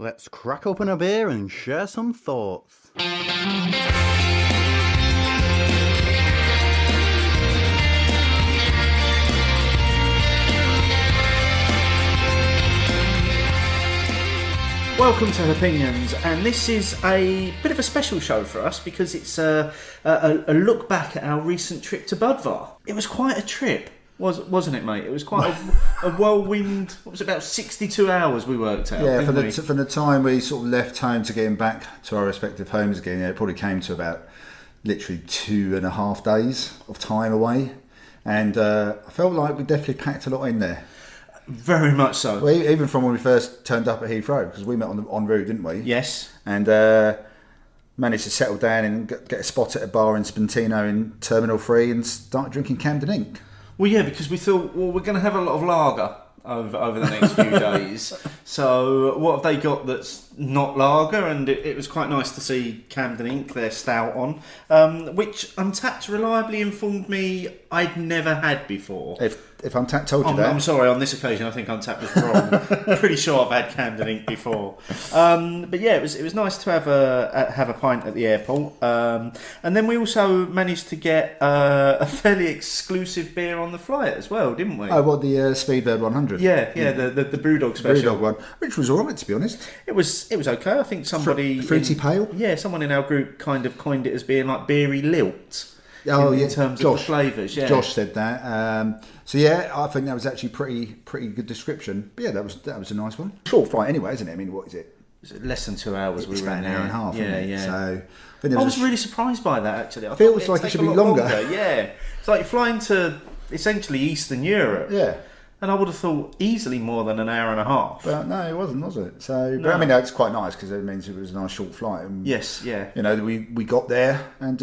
Let's crack open a beer and share some thoughts. Welcome to Hopinions, and this is a bit of a special show for us because it's a look back at our recent trip to Budvar. It was quite a trip, wasn't it, mate? It was quite a whirlwind. What was it, about 62 hours we worked out? Yeah, from the time we sort of left home to getting back to our respective homes again, it probably came to about literally 2.5 days of time away, and I felt like we definitely packed a lot in there. Very much so. Well, even from when we first turned up at Heathrow, because we met en route, didn't we? Yes. And managed to settle down and get a spot at a bar in Spontino in Terminal 3 and start drinking Camden Ink. Well, yeah, because we thought, well, we're going to have a lot of lager over the next few days. So what have they got that's not lager? And it was quite nice to see Camden Ink, their stout on, which Untapped reliably informed me I'd never had before. If Untapped told you that. I'm sorry, on this occasion I think Untapped was wrong. Pretty sure I've had Camden Ink before. But yeah, it was nice to have a pint at the airport. And then we also managed to get a fairly exclusive beer on the flight as well, didn't we? Oh, what, the Speedbird 100? Yeah, the Brewdog special. Brewdog one, which was alright, to be honest. It was okay. I think somebody... Fruity pale? Yeah, someone in our group kind of coined it as being like beery lilt. Oh, in terms of the flavours, yeah. Josh said that. So yeah, I think that was actually pretty good description. But yeah, that was a nice one. Short flight anyway, isn't it? I mean, what is it? Less than 2 hours. It's about an hour and a half. Yeah. So I was really surprised by that actually. I feels like it should be longer. Yeah, it's like you're flying to essentially Eastern Europe. Yeah. And I would have thought easily more than an hour and a half. But no, it wasn't, was it? So, No. but I mean, that's quite nice because it means it was a nice short flight. And, Yes, yeah. You know, we got there and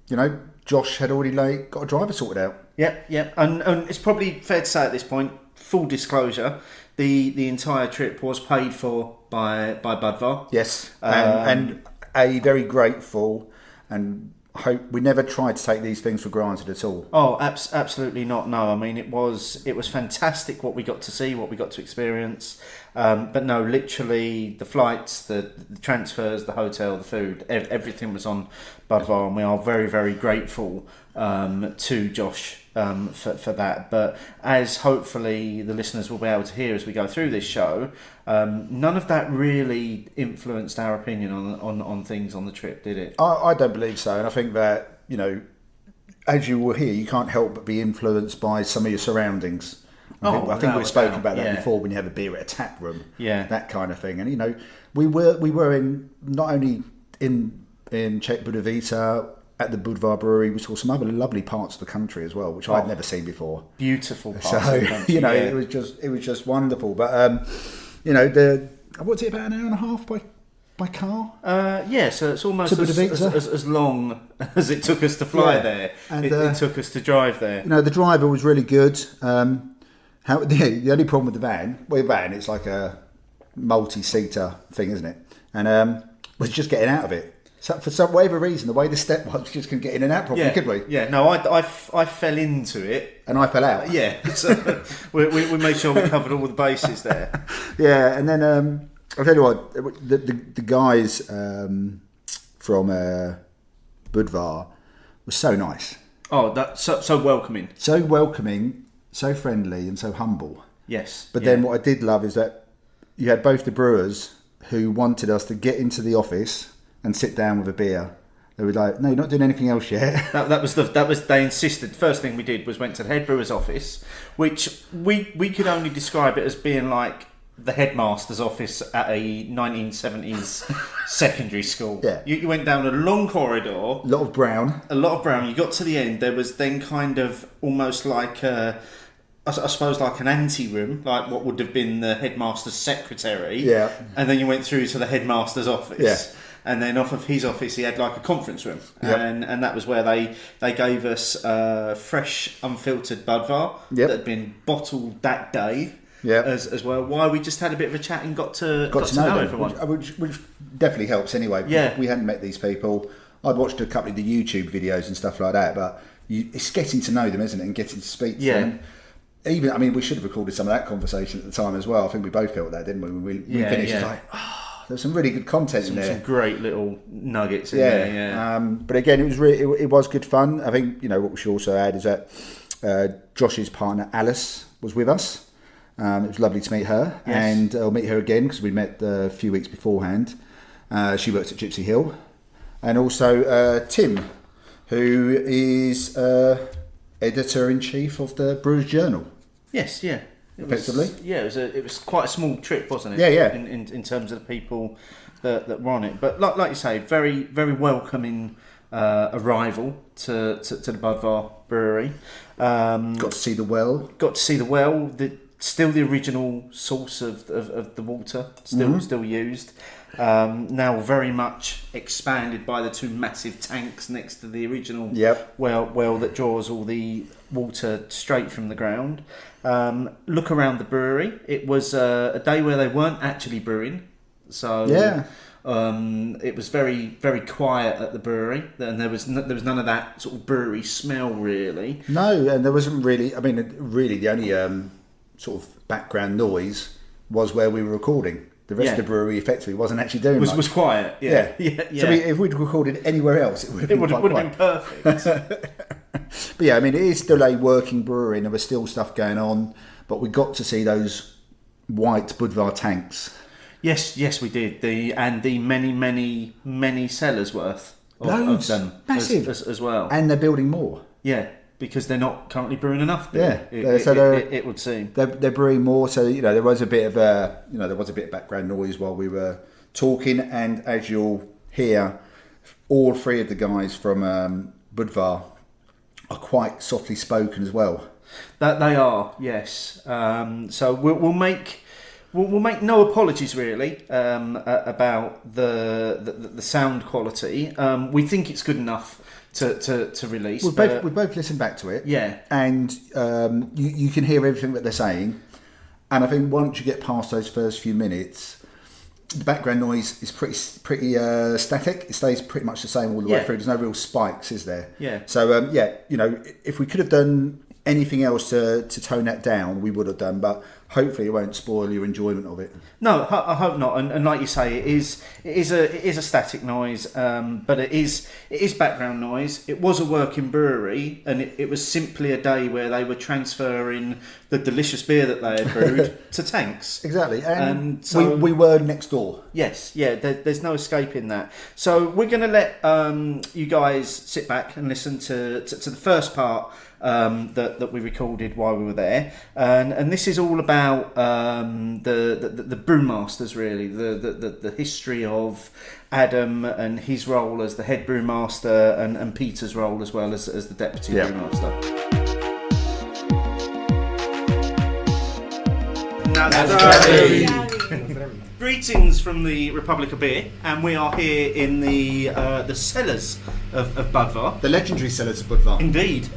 you know, Josh had already got a driver sorted out. Yep. And it's probably fair to say at this point, full disclosure, the entire trip was paid for by Budvar. Yes, and a very grateful and hope we never tried to take these things for granted at all. Oh, absolutely not. No, I mean it was fantastic what we got to see, what we got to experience. But no, literally the flights, the transfers, the hotel, the food, everything was on Budvar, and we are very, very grateful to Josh for that. But as hopefully the listeners will be able to hear as we go through this show, none of that really influenced our opinion on things on the trip, did it? I don't believe so, and I think that, you know, as you will hear, you can't help but be influenced by some of your surroundings. I think we've spoken about that before when you have a beer at a tap room, that kind of thing. And you know, we were in not only in Czech Budweiser at the Budvar brewery, we saw some other lovely parts of the country as well, which I'd never seen before. Beautiful parts of the country. You know, it was just wonderful. But you know, what's it, about an hour and a half by car? So it's almost as long as it took us to fly there. And it took us to drive there. You know, the driver was really good. The only problem with the van, it's like a multi-seater thing, isn't it? And was just getting out of it. So for whatever reason, the way the step was, we just couldn't get in and out properly, could we? Yeah, no, I fell into it. And I fell out. Yeah, so we made sure we covered all the bases there. Yeah, and then I'll tell you what, the guys from Budvar were so nice. Oh, that's so welcoming. So welcoming, so friendly and so humble. Yes. But then what I did love is that you had both the brewers who wanted us to get into the office and sit down with a beer. They were like, no, you're not doing anything else yet. That was they insisted. First thing we did was went to the head brewer's office, which we could only describe it as being like the headmaster's office at a 1970s secondary school. Yeah. You went down a long corridor. A lot of brown. You got to the end. There was then kind of almost like I suppose like an ante-room, like what would have been the headmaster's secretary. Yeah. And then you went through to the headmaster's office. Yeah. And then off of his office, he had like a conference room. Yep. And that was where they gave us fresh, unfiltered Budvar that had been bottled that day. Yeah. As well. Why we just had a bit of a chat and got to know everyone. Which definitely helps anyway. Yeah. We hadn't met these people. I'd watched a couple of the YouTube videos and stuff like that, but it's getting to know them, isn't it? And getting to speak to them. even, I mean, we should have recorded some of that conversation at the time as well. I think we both felt that, didn't we? We finished like, there's some really good content in there. Some great little nuggets in there. Yeah. But again, it was good fun. I think what we should also add is that Josh's partner Alice was with us. It was lovely to meet her, and I'll meet her again because we met a few weeks beforehand. She works at Gypsy Hill, and also Tim, who is editor-in-chief of the Brewers Journal. Yes, yeah. Effectively. It was quite a small trip, wasn't it? Yeah. In terms of the people that were on it. But like you say, very, very welcoming arrival to the Budvar brewery. Got to see the well. Still the original source of the water, still used. Now very much expanded by the two massive tanks next to the original well that draws all the water straight from the ground. Look around the brewery. It was a day where they weren't actually brewing, so it was very, very quiet at the brewery, and there was none of that sort of brewery smell really. No, and there wasn't really. I mean, really, the only sort of background noise was where we were recording. The rest of the brewery effectively wasn't actually doing much. Was quiet. Yeah. So if we'd recorded anywhere else, it would have been perfect. But yeah, I mean, it is still a working brewery, and there was still stuff going on. But we got to see those white Budvar tanks. Yes, we did. The many cellars worth of them, massive as well. And they're building more. Yeah, because they're not currently brewing enough beer. It would seem they're brewing more. So there was a bit of background noise while we were talking, and as you'll hear, all three of the guys from Budvar are quite softly spoken as well. That they are, yes. So we'll make no apologies really about the sound quality. We think it's good enough to release. We've both listened back to it. Yeah, and you can hear everything that they're saying. And I think once you get past those first few minutes, the background noise is pretty static. It stays pretty much the same all the way through. There's no real spikes, is there? Yeah. So if we could have done anything else to tone that down, we would have done. But hopefully, it won't spoil your enjoyment of it. No, I hope not. And like you say, it is a static noise, but it is background noise. It was a working brewery, and it was simply a day where they were transferring the delicious beer that they had brewed to tanks. Exactly, and so we were next door. Yes, there's no escaping that. So we're going to let you guys sit back and listen to the first part that we recorded while we were there, and this is all about the brewmasters, really, the history of Adam and his role as the head brewmaster, and Peter's role as well as the deputy brewmaster. Greetings from the Republic of Beer, and we are here in the cellars of Budvar. The legendary cellars of Budvar. Indeed.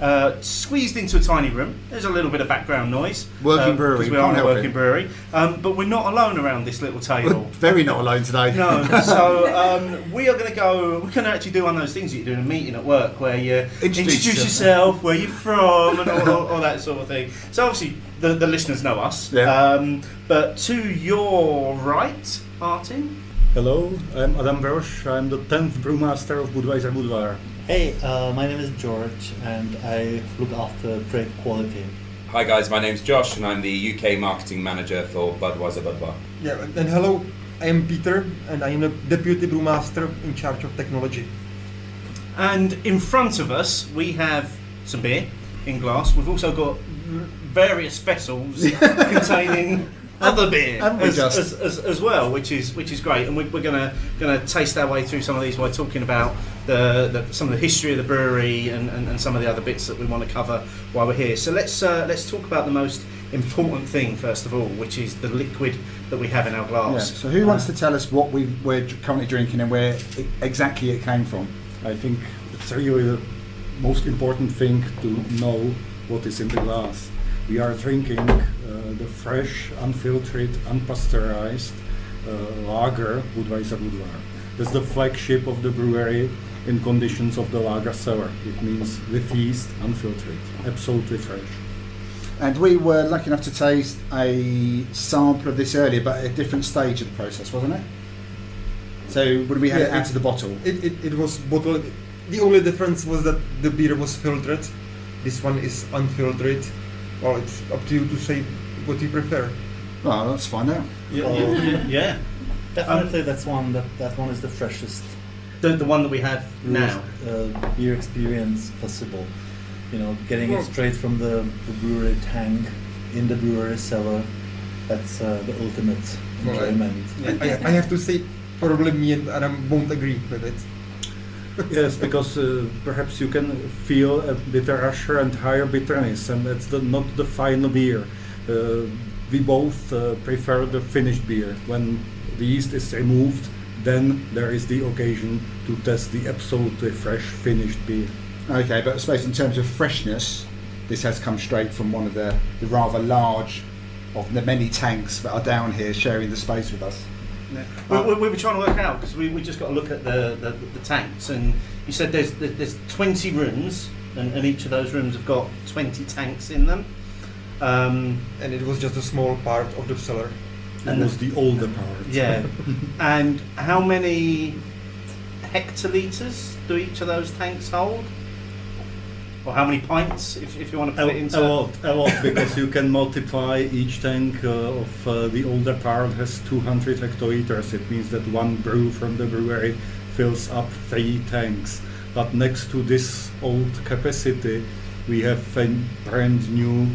Squeezed into a tiny room. There's a little bit of background noise. Working brewery. We are a working brewery. But we're not alone around this little table. We're very not alone today. No. So we are going to go... We're going to actually do one of those things that you do in a meeting at work where you introduce yourself, where you're from, and all that sort of thing. So obviously... The listeners know us, but to your right, Martin. Hello, I'm Adam Brož. I'm the 10th brewmaster of Budweiser Budvar. Hey, my name is George, and I look after trade quality. Hi guys, my name's Josh, and I'm the UK marketing manager for Budweiser Budvar. Yeah, and hello, I am Peter, and I am the deputy brewmaster in charge of technology. And in front of us, we have some beer in glass. We've also got various vessels containing other beer as well, which is great, and we're gonna taste our way through some of these while talking about some of the history of the brewery and some of the other bits that we want to cover while we're here. So let's talk about the most important thing first of all, which is the liquid that we have in our glass. Yeah. So who wants to tell us what we're currently drinking and where exactly it came from? I think it's really the most important thing to know what is in the glass. We are drinking the fresh, unfiltered, unpasteurized lager Budweiser Budvar. That's the flagship of the brewery in conditions of the lager cellar. It means with yeast, unfiltered, absolutely fresh. And we were lucky enough to taste a sample of this earlier, but at a different stage of the process, wasn't it? So when we had it out of the bottle, it was bottled. The only difference was that the beer was filtered. This one is unfiltered. Well, it's up to you to say what you prefer. well, let's find out. Yeah, definitely. That one is the freshest. The one that we have now. Beer experience possible. Getting it straight from the brewery tank in the brewery cellar. That's the ultimate enjoyment. I have to say, probably me and Adam won't agree with it. Yes, because perhaps you can feel a bitter rusher and higher bitterness, and that's not the final beer. We both prefer the finished beer. When the yeast is removed, then there is the occasion to test the absolutely fresh finished beer. Okay, but I suppose in terms of freshness, this has come straight from one of the rather large of the many tanks that are down here sharing the space with us. Yeah. We were trying to work out because we just got to look at the tanks, and you said there's 20 rooms, and each of those rooms have got 20 tanks in them. And it was just a small part of the cellar. And was the older part. Yeah. And how many hectolitres do each of those tanks hold? Or how many pints, if you want to put it into... A lot, because you can multiply each tank of the older part has 200 hectoliters. It means that one brew from the brewery fills up 3 tanks. But next to this old capacity, we have a brand new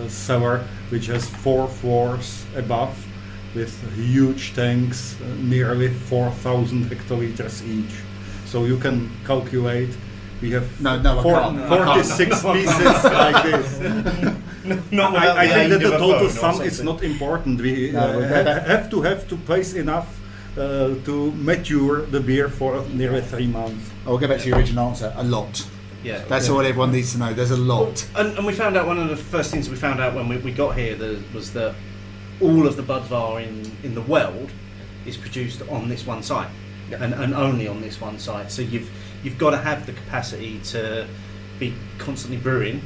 cellar which has 4 floors above with huge tanks, nearly 4,000 hectoliters each. So you can calculate. We have 46 pieces like this. I think that the total sum is not important. We have to place enough to mature the beer for nearly 3 months. I'll go back to your original answer. A lot. Yeah, that's all everyone needs to know. There's a lot. And we found out, one of the first things we found out when we got here was that all of the Budvar in the world is produced on this one site, and only on this one site. So you've got to have the capacity to be constantly brewing,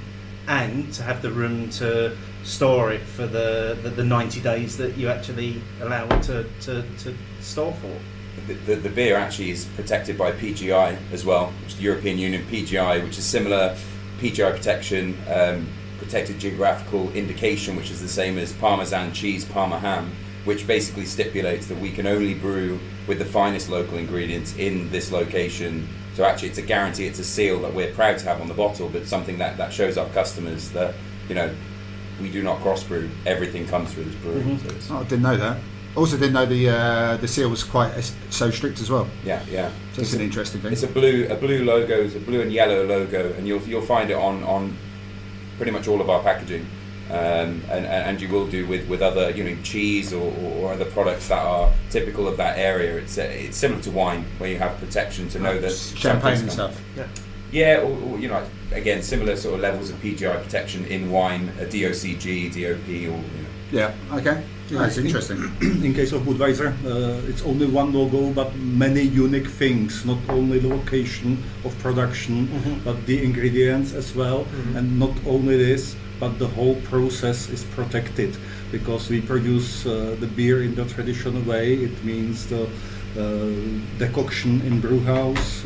and to have the room to store it for the 90 days that you actually allow it to store for. The beer actually is protected by PGI as well, which is the European Union PGI, which is similar PGI protection, protected geographical indication, which is the same as Parmesan cheese, Parma ham, which basically stipulates that we can only brew with the finest local ingredients in this location. So actually it's a guarantee, it's a seal that we're proud to have on the bottle, but something that shows our customers that, we do not cross brew, everything comes through this brewery. Mm-hmm. I didn't know that. Also didn't know the seal was quite so strict as well. Yeah. So it's an interesting thing. It's a blue logo, it's a blue and yellow logo, and you'll find it on pretty much all of our packaging. And you will do with other cheese or other products that are typical of that area. It's similar to wine, where you have protection to know that champagne and stuff. Or again similar sort of levels of PGI protection in wine, a DOCG, DOP, or Yeah. Okay. That's interesting. In case of Budweiser, it's only one logo, but many unique things. Not only the location of production, but the ingredients as well. And not only this, but the whole process is protected, because we produce the beer in the traditional way. It means the decoction in brew house,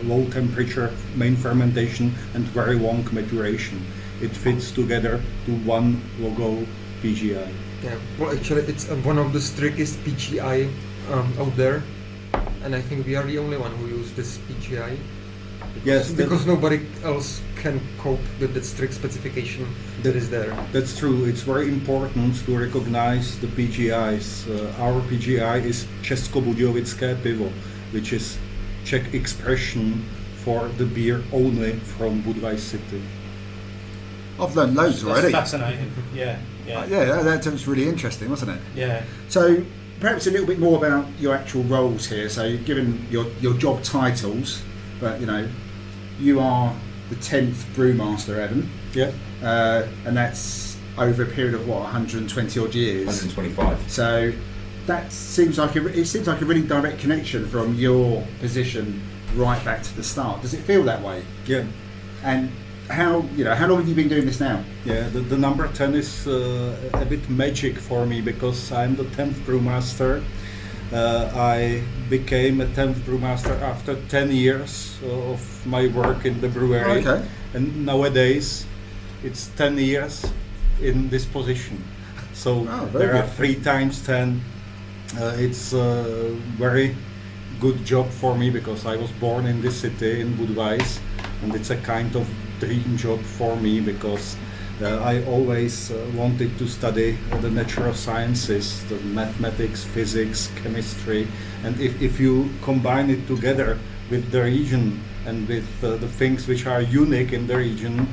low temperature main fermentation, and very long maturation. It fits together to one logo, PGI. Yeah, well, actually, it's one of the strictest PGI out there, and I think we are the only one who use this PGI. Yes, because nobody else can cope with the strict specification that is there. That's true. It's very important to recognize the PGIs. Our PGI is Českobudějovické pivo, which is Czech expression for the beer only from Budweiser city. I've learned loads already. That's fascinating. Yeah. That was really interesting, wasn't it? Yeah. So perhaps a little bit more about your actual roles here. So you've given your job titles, but you are the 10th Brewmaster, Adam. Yeah. And that's over a period of 120 odd years. 125. So that seems like a really direct connection from your position right back to the start. Does it feel that way? Yeah. And how long have you been doing this now? Yeah, the number 10 is a bit magic for me because I'm the 10th brewmaster. I became a 10th brewmaster after 10 years of my work in the brewery. Okay. And nowadays it's 10 years in this position. So there are 3 times 10. It's a very good job for me because I was born in this city in Budweiser, and it's a kind of dream job for me because I always wanted to study the natural sciences, the mathematics, physics, chemistry, and if you combine it together with the region and with the things which are unique in the region,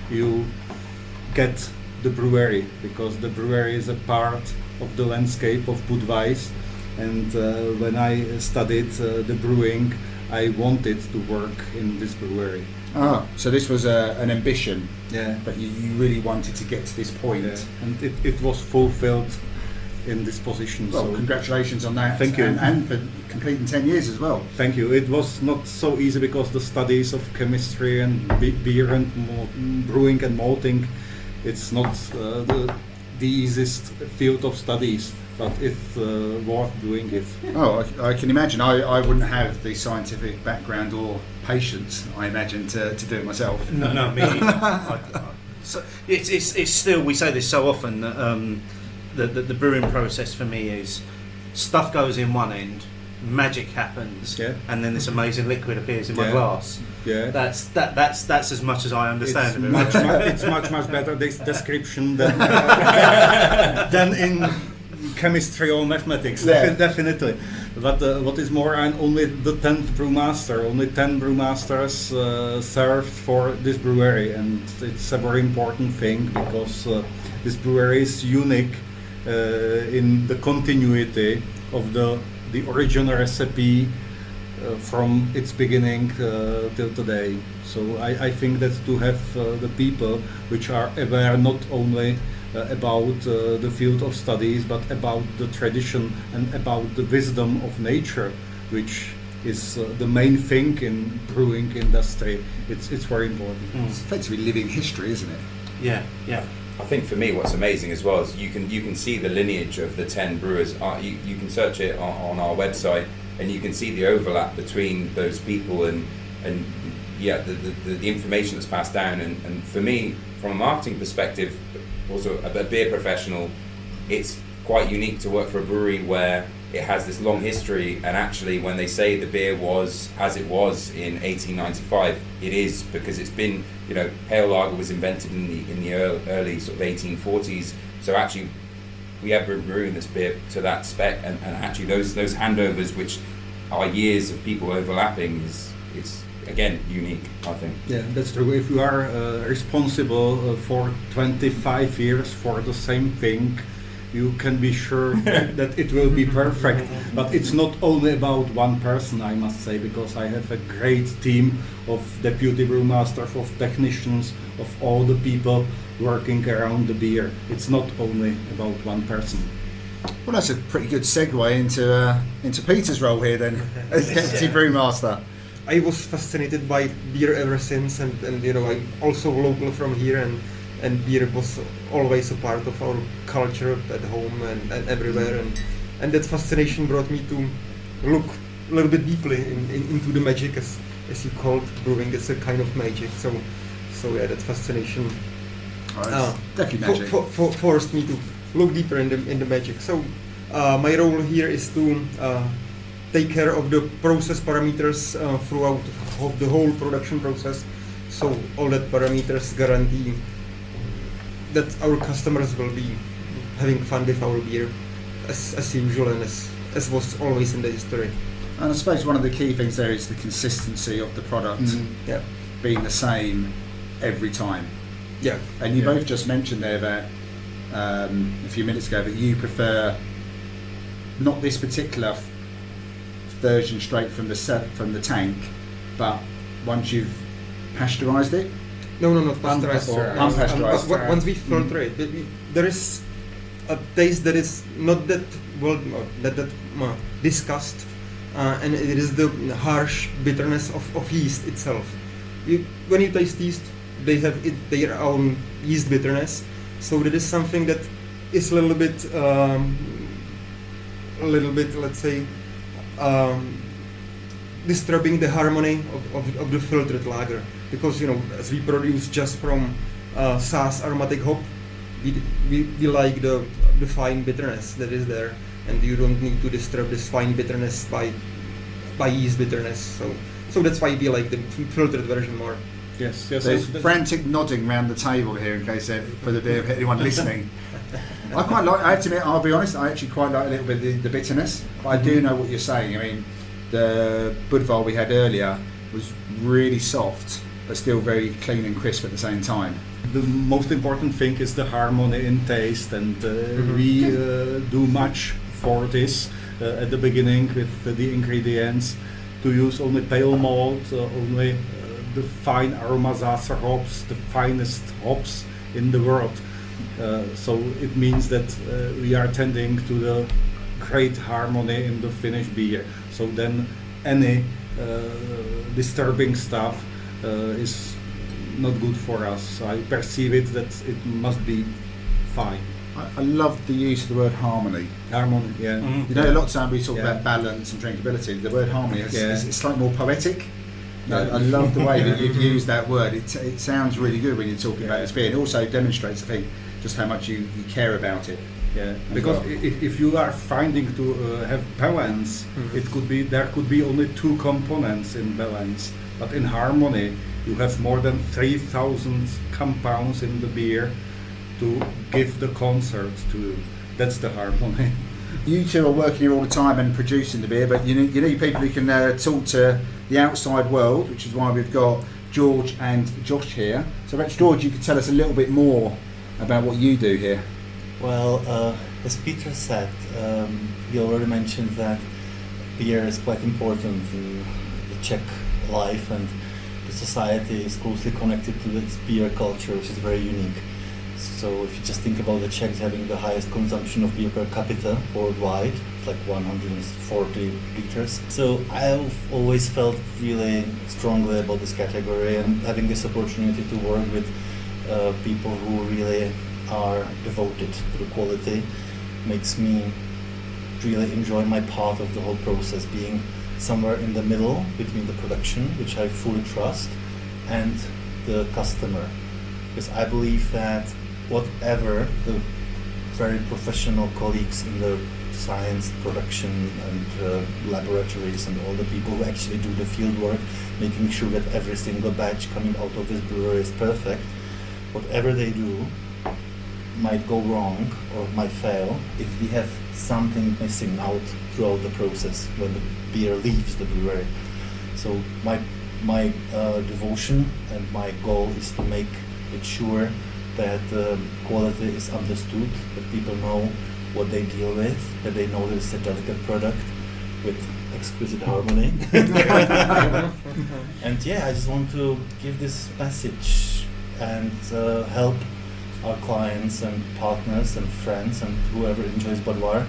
you get the brewery, because the brewery is a part of the landscape of Budweiser. And when I studied the brewing, I wanted to work in this brewery. So this was an ambition. Yeah. But you really wanted to get to this point. Yeah. And it was fulfilled in this position. Well, so congratulations on that. Thank you. And for completing 10 years as well. Thank you. It was not so easy because the studies of chemistry and beer and brewing and malting, it's not the easiest field of studies. But it's worth doing it. Oh, I can imagine. I wouldn't have the scientific background or patience, I imagine, to do it myself. No, me neither. So it's still, we say this so often, that the brewing process for me is stuff goes in one end, magic happens, and then this amazing liquid appears in my glass. Yeah, that's as much as I understand of it. It's much better this description than in chemistry or mathematics, definitely. But what is more, I'm only the 10th brewmaster. Only 10 brewmasters served for this brewery, and it's a very important thing because this brewery is unique in the continuity of the original recipe from its beginning till today. So I think that to have the people which are aware not only about the field of studies, but about the tradition and about the wisdom of nature, which is the main thing in brewing industry. It's very important. It's effectively living history, isn't it? Yeah. I think for me, what's amazing as well is you can see the lineage of the 10 brewers. You can search it on our website, and you can see the overlap between those people and the information that's passed down. And for me, from a marketing perspective, also a beer professional, it's quite unique to work for a brewery where it has this long history, and actually when they say the beer was as it was in 1895, it is, because it's been, pale lager was invented in the early sort of 1840s. So actually we have been brewing this beer to that spec, and actually those handovers, which are years of people overlapping, it's again unique, I think. Yeah, that's true. If you are responsible for 25 years for the same thing, you can be sure that it will be perfect. But it's not only about one person, I must say, because I have a great team of deputy brewmasters, of technicians, of all the people working around the beer. It's not only about one person. Well, that's a pretty good segue into Peter's role here then, as deputy brewmaster. I was fascinated by beer ever since, and I'm also local from here, and beer was always a part of our culture at home and everywhere, and that fascination brought me to look a little bit deeply into the magic, as you called brewing. It's a kind of magic. So yeah, that fascination definitely magic. Forced me to look deeper in the magic. So my role here is to take care of the process parameters throughout the whole production process. So all that parameters guarantee that our customers will be having fun with our beer as usual, and as was always in the history. And I suppose one of the key things there is the consistency of the product being the same every time. Yeah. And you both just mentioned there that a few minutes ago that you prefer not this particular version straight from the tank, but once you've pasteurized it. No, not pasteurized. Unpasteurized. Once we filter it, there is a taste that is not that well discussed, and it is the harsh bitterness of yeast itself. When you taste yeast, they have their own yeast bitterness. So that is something that is a little bit, let's say, disturbing the harmony of the filtered lager, because as we produce just from Saaz aromatic hop, we like the fine bitterness that is there, and you don't need to disturb this fine bitterness by yeast bitterness. So that's why we like the filtered version more. Yes. There's frantic nodding around the table here in case for anyone listening. I quite like. I have to admit, I'll be honest. I actually quite like a little bit of the bitterness, but I do know what you're saying. I mean, the Budvar we had earlier was really soft, but still very clean and crisp at the same time. The most important thing is the harmony in taste, and we do much for this at the beginning with the ingredients, to use only pale malt, only the fine aromazacer hops, the finest hops in the world. So it means that we are tending to the great harmony in the finished beer. So then any disturbing stuff is not good for us. So I perceive it that it must be fine. I love the use of the word harmony. Harmony, yeah. Mm-hmm. A lot of time we talk about balance and drinkability. The word harmony is slightly more poetic. I love the way that you've used that word. It sounds really good when you're talking about this beer. It also demonstrates, I think, just how much you care about it. Yeah, because if you are finding to have balance, there could be only two components in balance, but in harmony you have more than 3,000 compounds in the beer to give the concert to. That's the harmony. You two are working here all the time and producing the beer, but you need people who can talk to the outside world, which is why we've got George and Josh here. So perhaps George, you could tell us a little bit more about what you do here. Well, as Peter said, he already mentioned that beer is quite important to the Czech life, and the society is closely connected to its beer culture, which is very unique. So if you just think about the Czechs having the highest consumption of beer per capita worldwide, it's like 140 liters. So I've always felt really strongly about this category, and having this opportunity to work with people who really are devoted to the quality makes me really enjoy my part of the whole process, being somewhere in the middle between the production, which I fully trust, and the customer. Because I believe that whatever the very professional colleagues in the science, production and laboratories and all the people who actually do the field work, making sure that every single batch coming out of this brewery is perfect, whatever they do might go wrong or might fail if we have something missing out throughout the process when the beer leaves the brewery. So my devotion and my goal is to make it sure that quality is understood, that people know what they deal with, that they know that it's a delicate product with exquisite harmony. And I just want to give this message and help our clients and partners and friends and whoever enjoys Budvar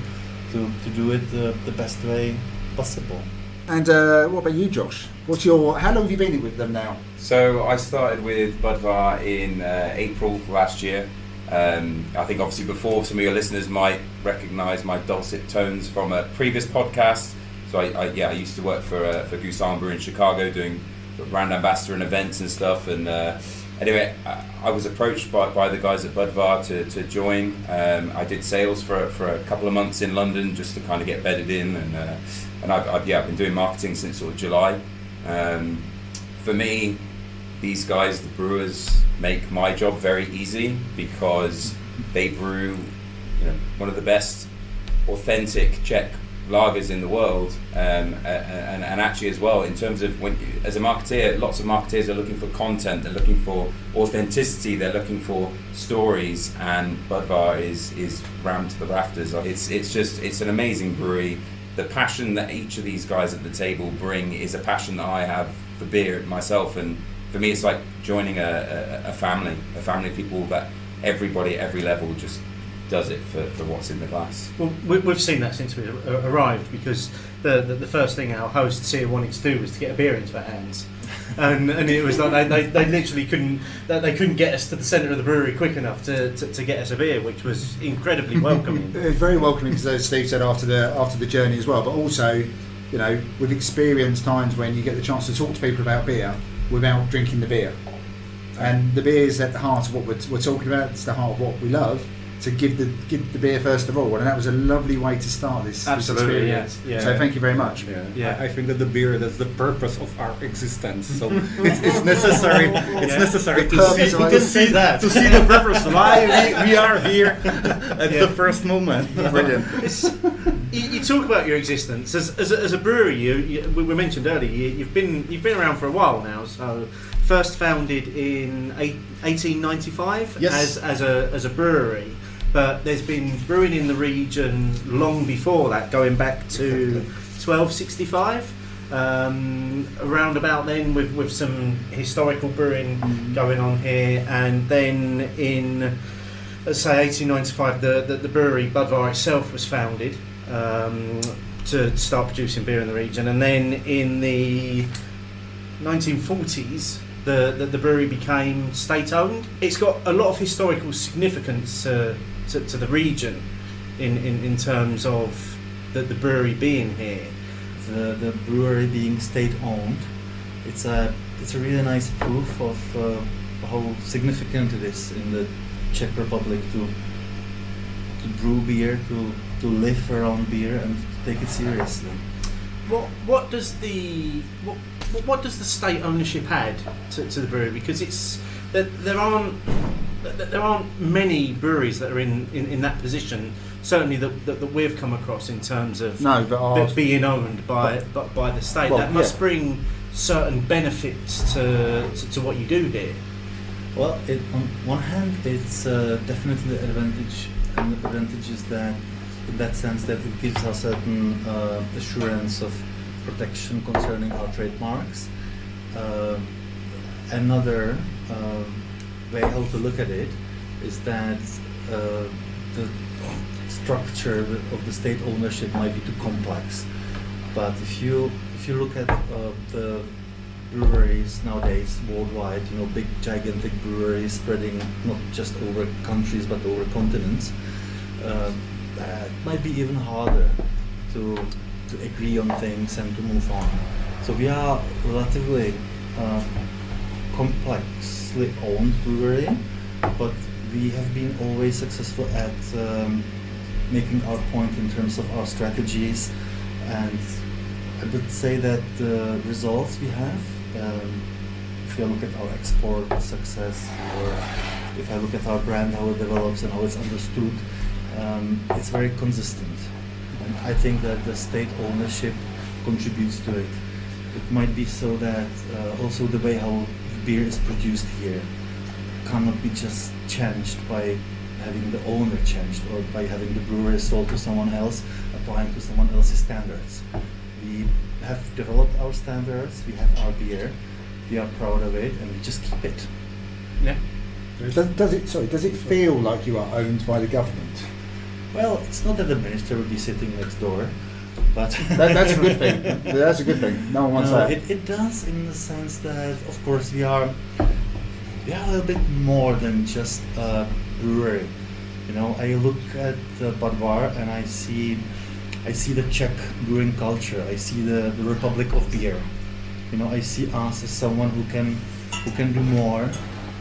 to do it the best way possible. And what about you, Josh? How long have you been with them now? So I started with Budvar in April last year. I think obviously before some of your listeners might recognise my dulcet tones from a previous podcast. So I used to work for Goose Brewery in Chicago doing brand ambassador and events and stuff. And anyway, I was approached by the guys at Budvar to join. I did sales for a couple of months in London just to kind of get bedded in, and I've been doing marketing since sort of July. For me, these guys, the brewers, make my job very easy because they brew, one of the best authentic Czech lagers in the world, and actually as well in terms of as a marketeer, lots of marketeers are looking for content, they're looking for authenticity, they're looking for stories, and Budvar is rammed to the rafters. It's an amazing brewery. The passion that each of these guys at the table bring is a passion that I have for beer myself, and for me it's like joining a family of people that everybody at every level just does it for what's in the glass. Well, we've seen that since we arrived, because the first thing our hosts here wanted to do was to get a beer into our hands. and it was like they literally couldn't get us to the centre of the brewery quick enough to get us a beer, which was incredibly welcoming. It was very welcoming, because as Steve said, after the journey as well, but also, you know, we've experienced times when you get the chance to talk to people about beer without drinking the beer, and the beer is at the heart of what we're talking about. It's the heart of what we love. So give the beer first of all, and that was a lovely way to start this experience. Yeah. So thank you very much. Yeah. I think that the beer, that's the purpose of our existence. So it's necessary. It's necessary to see the purpose why we are here at the first moment. Brilliant. You talk about your existence as a brewery. We mentioned earlier you've been around for a while now. So first founded in 1895 yes. as a brewery. But there's been brewing in the region long before that, going back to 1265. Around about then, with some historical brewing going on here, and then in, let's say, 1895, the brewery Budvar itself was founded to start producing beer in the region, and then in the 1940s. The brewery became state-owned. It's got a lot of historical significance to the region in terms of the brewery being here. The brewery being state-owned, it's a really nice proof of how significant it is in the Czech Republic to brew beer, to live around beer and to take it seriously. What does the state ownership add to the brewery? Because it's there aren't many breweries that are in that position. Certainly that we've come across in terms of being owned by the state. That must bring certain benefits to what you do here. Well, on one hand, it's definitely an advantage, and the advantage is that, in that sense, that it gives us certain assurance of protection concerning our trademarks. Another way how to look at it is that the structure of the state ownership might be too complex. But if you look at the breweries nowadays worldwide, you know, big gigantic breweries spreading not just over countries but over continents, it might be even harder to agree on things and to move on. So we are relatively complexly owned brewery, but we have been always successful at making our point in terms of our strategies, and I would say that the results we have, if you look at our export success, or if I look at our brand, how it develops and how it's understood, it's very consistent. And I think that the state ownership contributes to it. It might be so that also the way how beer is produced here cannot be just changed by having the owner changed or by having the brewery sold to someone else, applying to someone else's standards. We have developed our standards, we have our beer, we are proud of it, and we just keep it. Yeah. Does it feel like you are owned by the government? Well, it's not that the minister would be sitting next door, but that's a good thing. That's a good thing. No one wants that. It does, in the sense that, of course, we are a little bit more than just a brewery. You know, I look at Budvar and I see the Czech brewing culture. I see the Republic of beer. You know, I see us as someone who can do more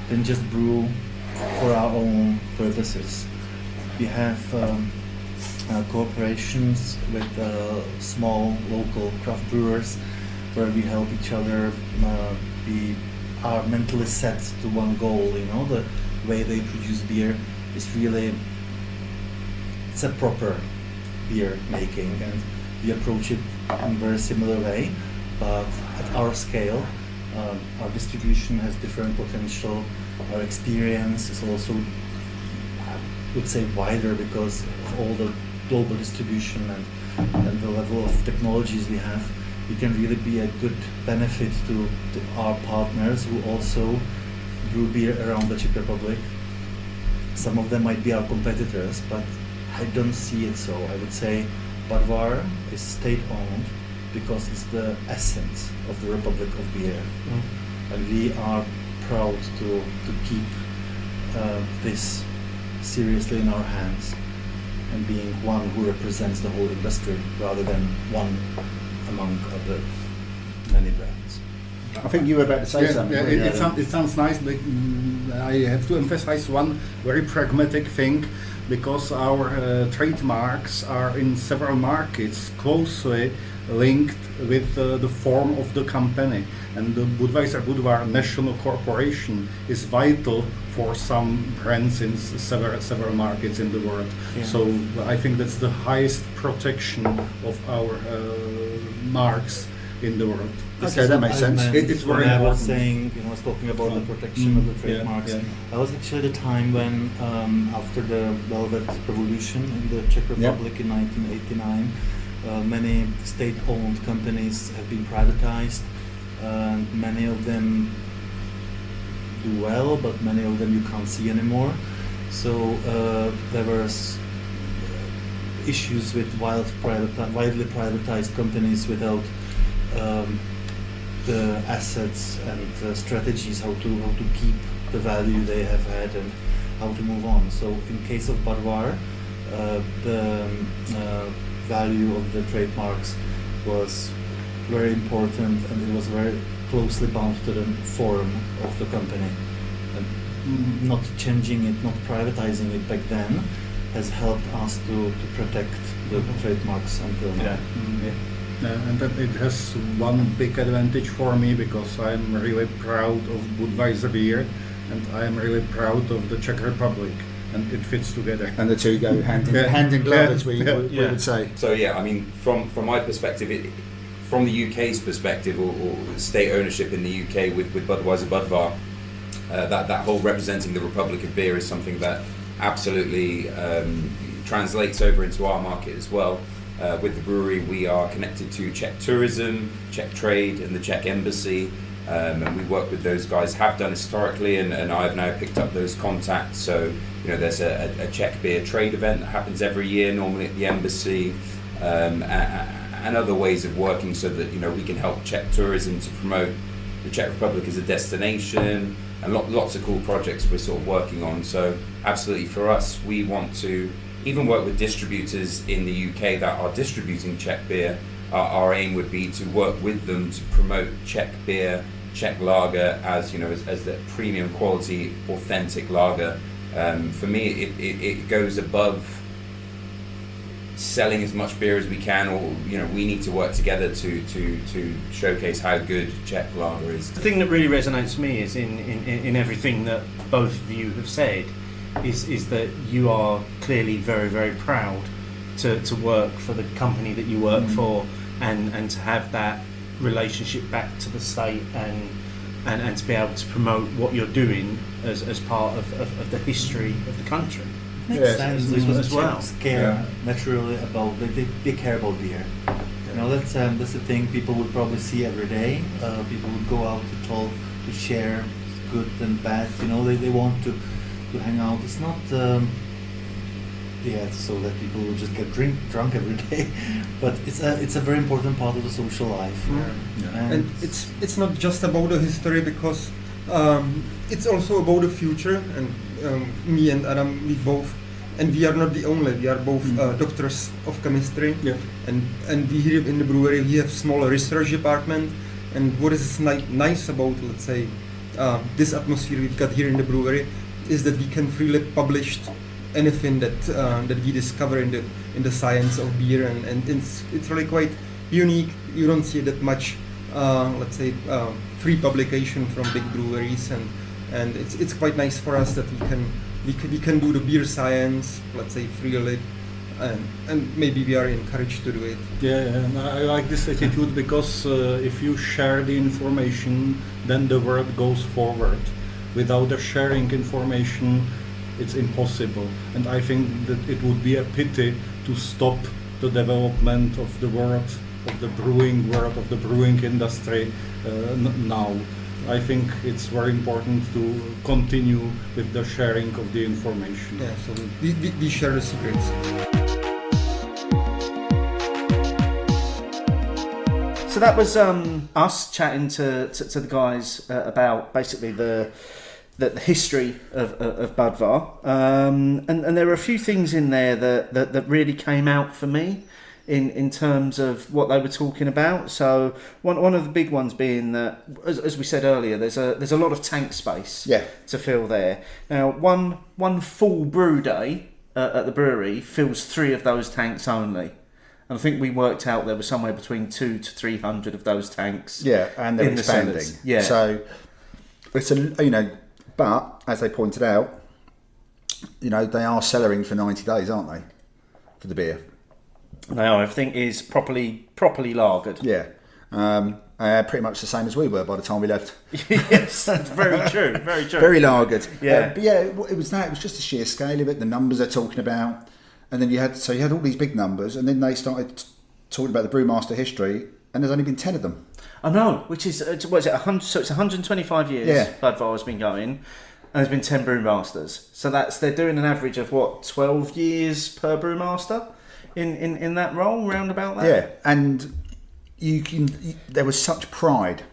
than just brew for our own purposes. We have cooperations with small local craft brewers where we help each other. We are mentally set to one goal. You know, the way they produce beer is really, it's a proper beer making, and we approach it in a very similar way, but at our scale. Our distribution has different potential. Our experience is also, I would say, wider because of all the global distribution and the level of technologies we have. We can really be a good benefit to our partners who also brew beer around the Czech Republic. Some of them might be our competitors, but I don't see it so. I would say Budvar is state-owned, because it's the essence of the Republic of Beer. And we are proud to keep this seriously in our hands and being one who represents the whole industry rather than one among other many brands. I think you were about to say something. It sounds nice, but I have to emphasize one very pragmatic thing, because our trademarks are in several markets closely linked with the form of the company, and the Budweiser Budvar national corporation is vital for some brands in several markets in the world. So I think that's the highest protection of our marks in the world. Okay, that makes sense. It's very I important. was saying, I was talking about the protection of the trademarks. That was actually the time when, after the Velvet Revolution in the Czech Republic in 1989, many state-owned companies have been privatized, and many of them do well, but many of them you can't see anymore. So there were issues with widely privatized companies without the assets and strategies how to keep the value they have had and how to move on. So in case of Budvar, the value of the trademarks was very important, and it was very closely bound to the form of the company. And not changing it, not privatizing it back then has helped us to protect the trademarks until now. And it has one big advantage for me, because I'm really proud of Budweiser beer, and I'm really proud of the Czech Republic, and it fits together. And the two go hand in glove, as we would say. So I mean, from my perspective, from the UK's perspective, or state ownership in the UK with Budweiser Budvar, that whole representing the Republic of Beer is something that absolutely translates over into our market as well. With the brewery, we are connected to Czech tourism, Czech trade, and the Czech embassy, and we work with those guys, have done historically, and I've now picked up those contacts. So there's a Czech beer trade event that happens every year, normally at the embassy, and other ways of working so that we can help Czech tourism to promote the Czech Republic as a destination, and lots of cool projects we're sort of working on. So absolutely, for us, we want to even work with distributors in the UK that are distributing Czech beer. Our aim would be to work with them to promote Czech beer, Czech lager as the premium quality, authentic lager. For me, it goes above selling as much beer as we can, or we need to work together to showcase how good Czech lager is. The thing that really resonates me is in everything that both of you have said, is that you are clearly very, very proud to work for the company that you work for, and to have that relationship back to the state, and to be able to promote what you're doing as part of the history of the country. Makes sense. as well. Care naturally about they care about beer. That's the thing people would probably see every day. People would go out to talk, to share good and bad. They want to hang out. It's not so that people will just get drunk every day, but it's a very important part of the social life. And it's not just about the history, because it's also about the future. And me and Adam, we both, and we are not the only. We are both doctors of chemistry, and we here in the brewery we have small research department. And what is nice about, let's say, this atmosphere we've got here in the brewery is that we can freely publish anything that we discover in the science of beer, and it's really quite unique. You don't see that much, let's say, free publication from big breweries, and it's quite nice for us that we can do the beer science, let's say, freely, and maybe we are encouraged to do it. And I like this attitude, because if you share the information, then the world goes forward. Without the sharing information, it's impossible. And I think that it would be a pity to stop the development of the world, of the brewing world, of the brewing industry now. I think it's very important to continue with the sharing of the information. So we share the secrets. So that was us chatting to the guys about basically the history of Budvar, and there were a few things in there that really came out for me in terms of what they were talking about. So one of the big ones being that, as we said earlier, there's a lot of tank space to fill there. Now one full brew day at the brewery fills 3 of those tanks only. And I think we worked out there was somewhere between 200 to 300 of those tanks. Yeah, and they're expanding. The yeah. So it's but as they pointed out, they are cellaring for 90 days, aren't they? For the beer. They are. Everything is properly lagered. Yeah. Pretty much the same as we were by the time we left. Yes, that's very true. Very true. Very lagered. Yeah. But yeah, it was that. It was just the sheer scale of it, the numbers they're talking about. And then you had all these big numbers, and then they started talking about the Brewmaster history, and there's only been 10 of them. I know, which is, what is it, 100, so it's 125 years Budvar has been going, and there's been 10 Brewmasters. So they're doing an average of, 12 years per Brewmaster in that role, round about that? Yeah, and there was such pride.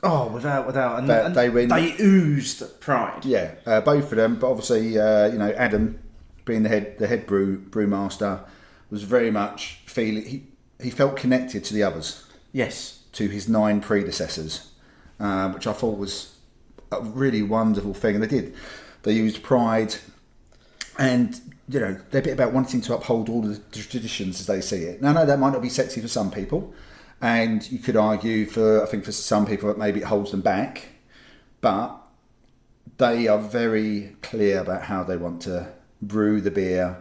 Oh, without. And they oozed pride. Yeah, both of them, but obviously, Adam, being the head brewmaster, was very much feeling he felt connected to the others. Yes, to his 9 predecessors, which I thought was a really wonderful thing. And they used pride, and their bit about wanting to uphold all the traditions as they see it. Now, I know that might not be sexy for some people, and you could argue for some people that maybe it holds them back, but they are very clear about how they want to brew the beer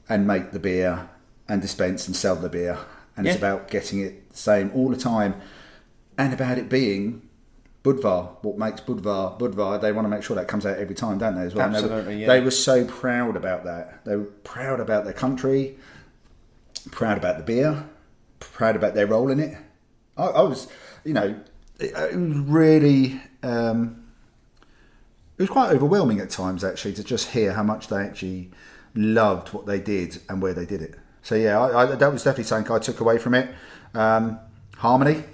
and make the beer and dispense and sell the beer, and it's about getting it the same all the time, and about it being Budvar. What makes Budvar Budvar? They want to make sure that comes out every time, don't they? As well. Absolutely. They were so proud about that. They were proud about their country, proud about the beer, proud about their role in it. I was, it was really. It was quite overwhelming at times, actually, to just hear how much they actually loved what they did and where they did it. So yeah, that was definitely something I took away from it. Harmony.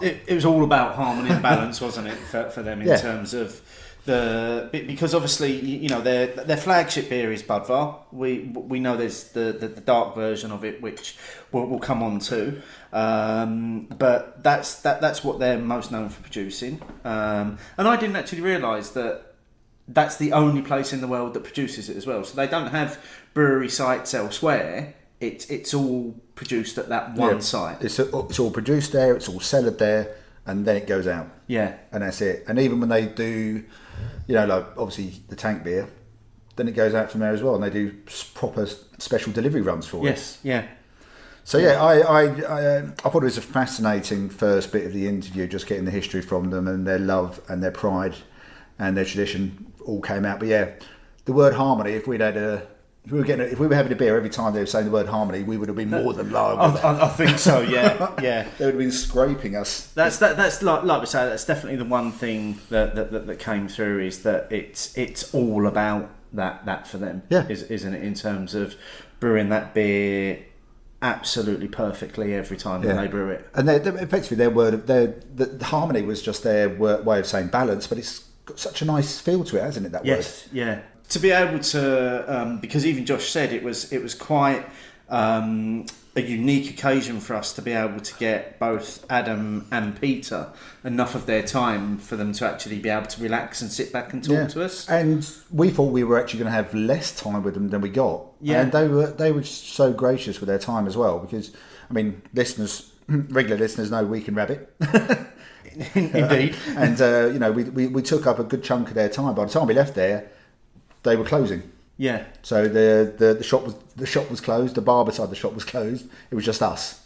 It was all about harmony and balance, wasn't it, for them in terms of because obviously their flagship beer is Budvar. We know there's the dark version of it, which we'll come on to, but that's what they're most known for producing. And I didn't actually realise that that's the only place in the world that produces it as well. So they don't have brewery sites elsewhere. It's all produced at that one site. It's all produced there. It's all cellared there, and then it goes out. Yeah, and that's it. And even when they do, like obviously the tank beer, then it goes out from there as well, and they do proper special delivery runs for it. Yes, yeah. So yeah, I thought it was a fascinating first bit of the interview, just getting the history from them and their love and their pride and their tradition all came out. But yeah, the word harmony. If we were having a beer every time they were saying the word harmony, we would have been more than lagered. I think so. Yeah, yeah. They would have been scraping us. That's like we say. That's definitely the one thing that came through, is that it's all about that for them. Yeah, isn't it? In terms of brewing that beer absolutely perfectly every time when they brew it. And effectively the harmony was just their way of saying balance, but it's got such a nice feel to it, hasn't it? That word. Yes. Yeah. To be able to, because even Josh said it was quite a unique occasion for us to be able to get both Adam and Peter enough of their time for them to actually be able to relax and sit back and talk to us. And we thought we were actually going to have less time with them than we got. Yeah. And they were so gracious with their time as well, because regular listeners know we can rabbit. Indeed. And we took up a good chunk of their time. By the time we left there, they were closing. Yeah. So the shop was closed. The bar beside the shop was closed. It was just us.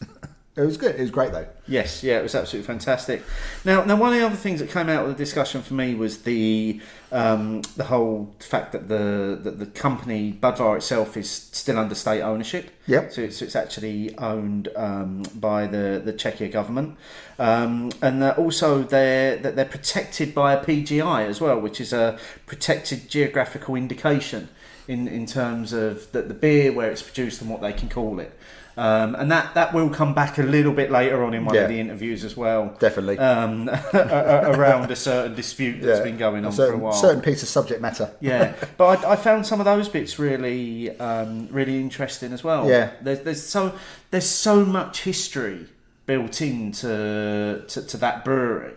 It was good. It was great though. Yes. Yeah. It was absolutely fantastic. Now one of the other things that came out of the discussion for me was the whole fact that the company Budvar itself is still under state ownership. Yep. So it's actually owned by the Czechia government, and also they're protected by a PGI as well, which is a protected geographical indication in terms of the beer, where it's produced and what they can call it. And that will come back a little bit later on in one of the interviews as well. Definitely. Around a certain dispute that's been going on for a while. Certain piece of subject matter. Yeah, but I found some of those bits really really interesting as well. Yeah. There's so much history built into that brewery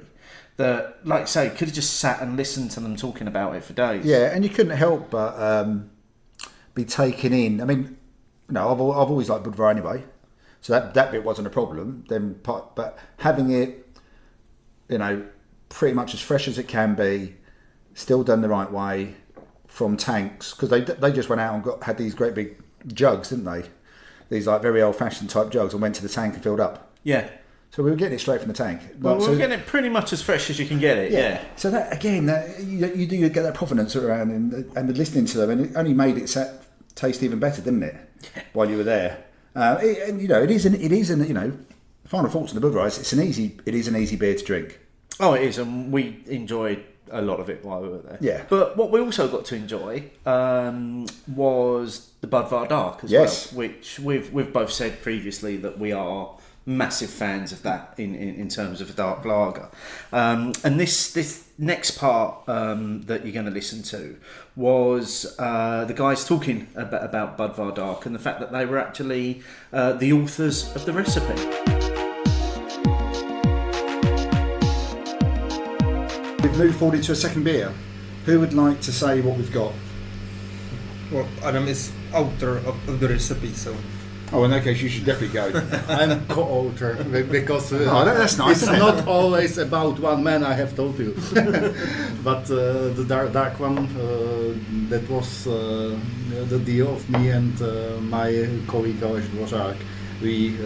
that, like I say, could have just sat and listened to them talking about it for days. Yeah, and you couldn't help but be taken in. I mean, I've always liked Budvar anyway, so that bit wasn't a problem. But having it, pretty much as fresh as it can be, still done the right way from tanks, because they just went out and had these great big jugs, didn't they? These like very old-fashioned type jugs, and went to the tank and filled up. Yeah. So we were getting it straight from the tank. Well, we were getting it pretty much as fresh as you can get it. Yeah. So that again, you do get that provenance around and listening to them, and it only made it taste even better, didn't it? While you were there, it is final thoughts on the Budweiser. It is an easy beer to drink. Oh, it is, and we enjoyed a lot of it while we were there. Yeah. But what we also got to enjoy was the Budvar Dark as well, which we've both said previously that we are massive fans of that in terms of a dark lager. And this next part that you're going to listen to was the guys talking about Budvar Dark and the fact that they were actually the authors of the recipe. We've moved forward into a second beer. Who would like to say what we've got? Well, Adam is author of the recipe, so... Oh, in that case, you should definitely go. I'm co-author because that's nice. It's not always about one man. I have told you, but the dark one that was the deal of me and my colleague Brož. We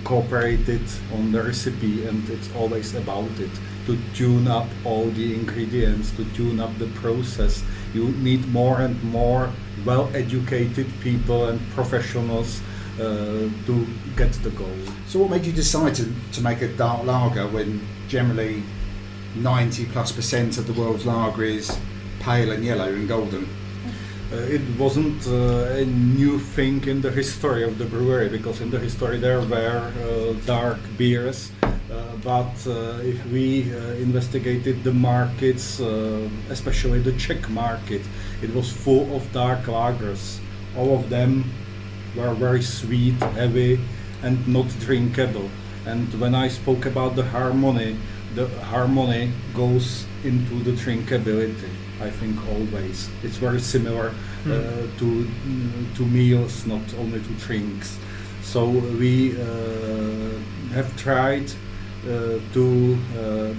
cooperated on the recipe, and it's always about it. To tune up all the ingredients, to tune up the process. You need more and more well-educated people and professionals to get the goal. So what made you decide to make a dark lager when generally 90+% of the world's lager is pale and yellow and golden? It wasn't a new thing in the history of the brewery, because in the history there were dark beers, but if we investigated the markets, especially the Czech market, it was full of dark lagers. All of them were very sweet, heavy and not drinkable. And when I spoke about the harmony goes into the drinkability. I think always it's very similar to meals, not only to drinks. So we have tried to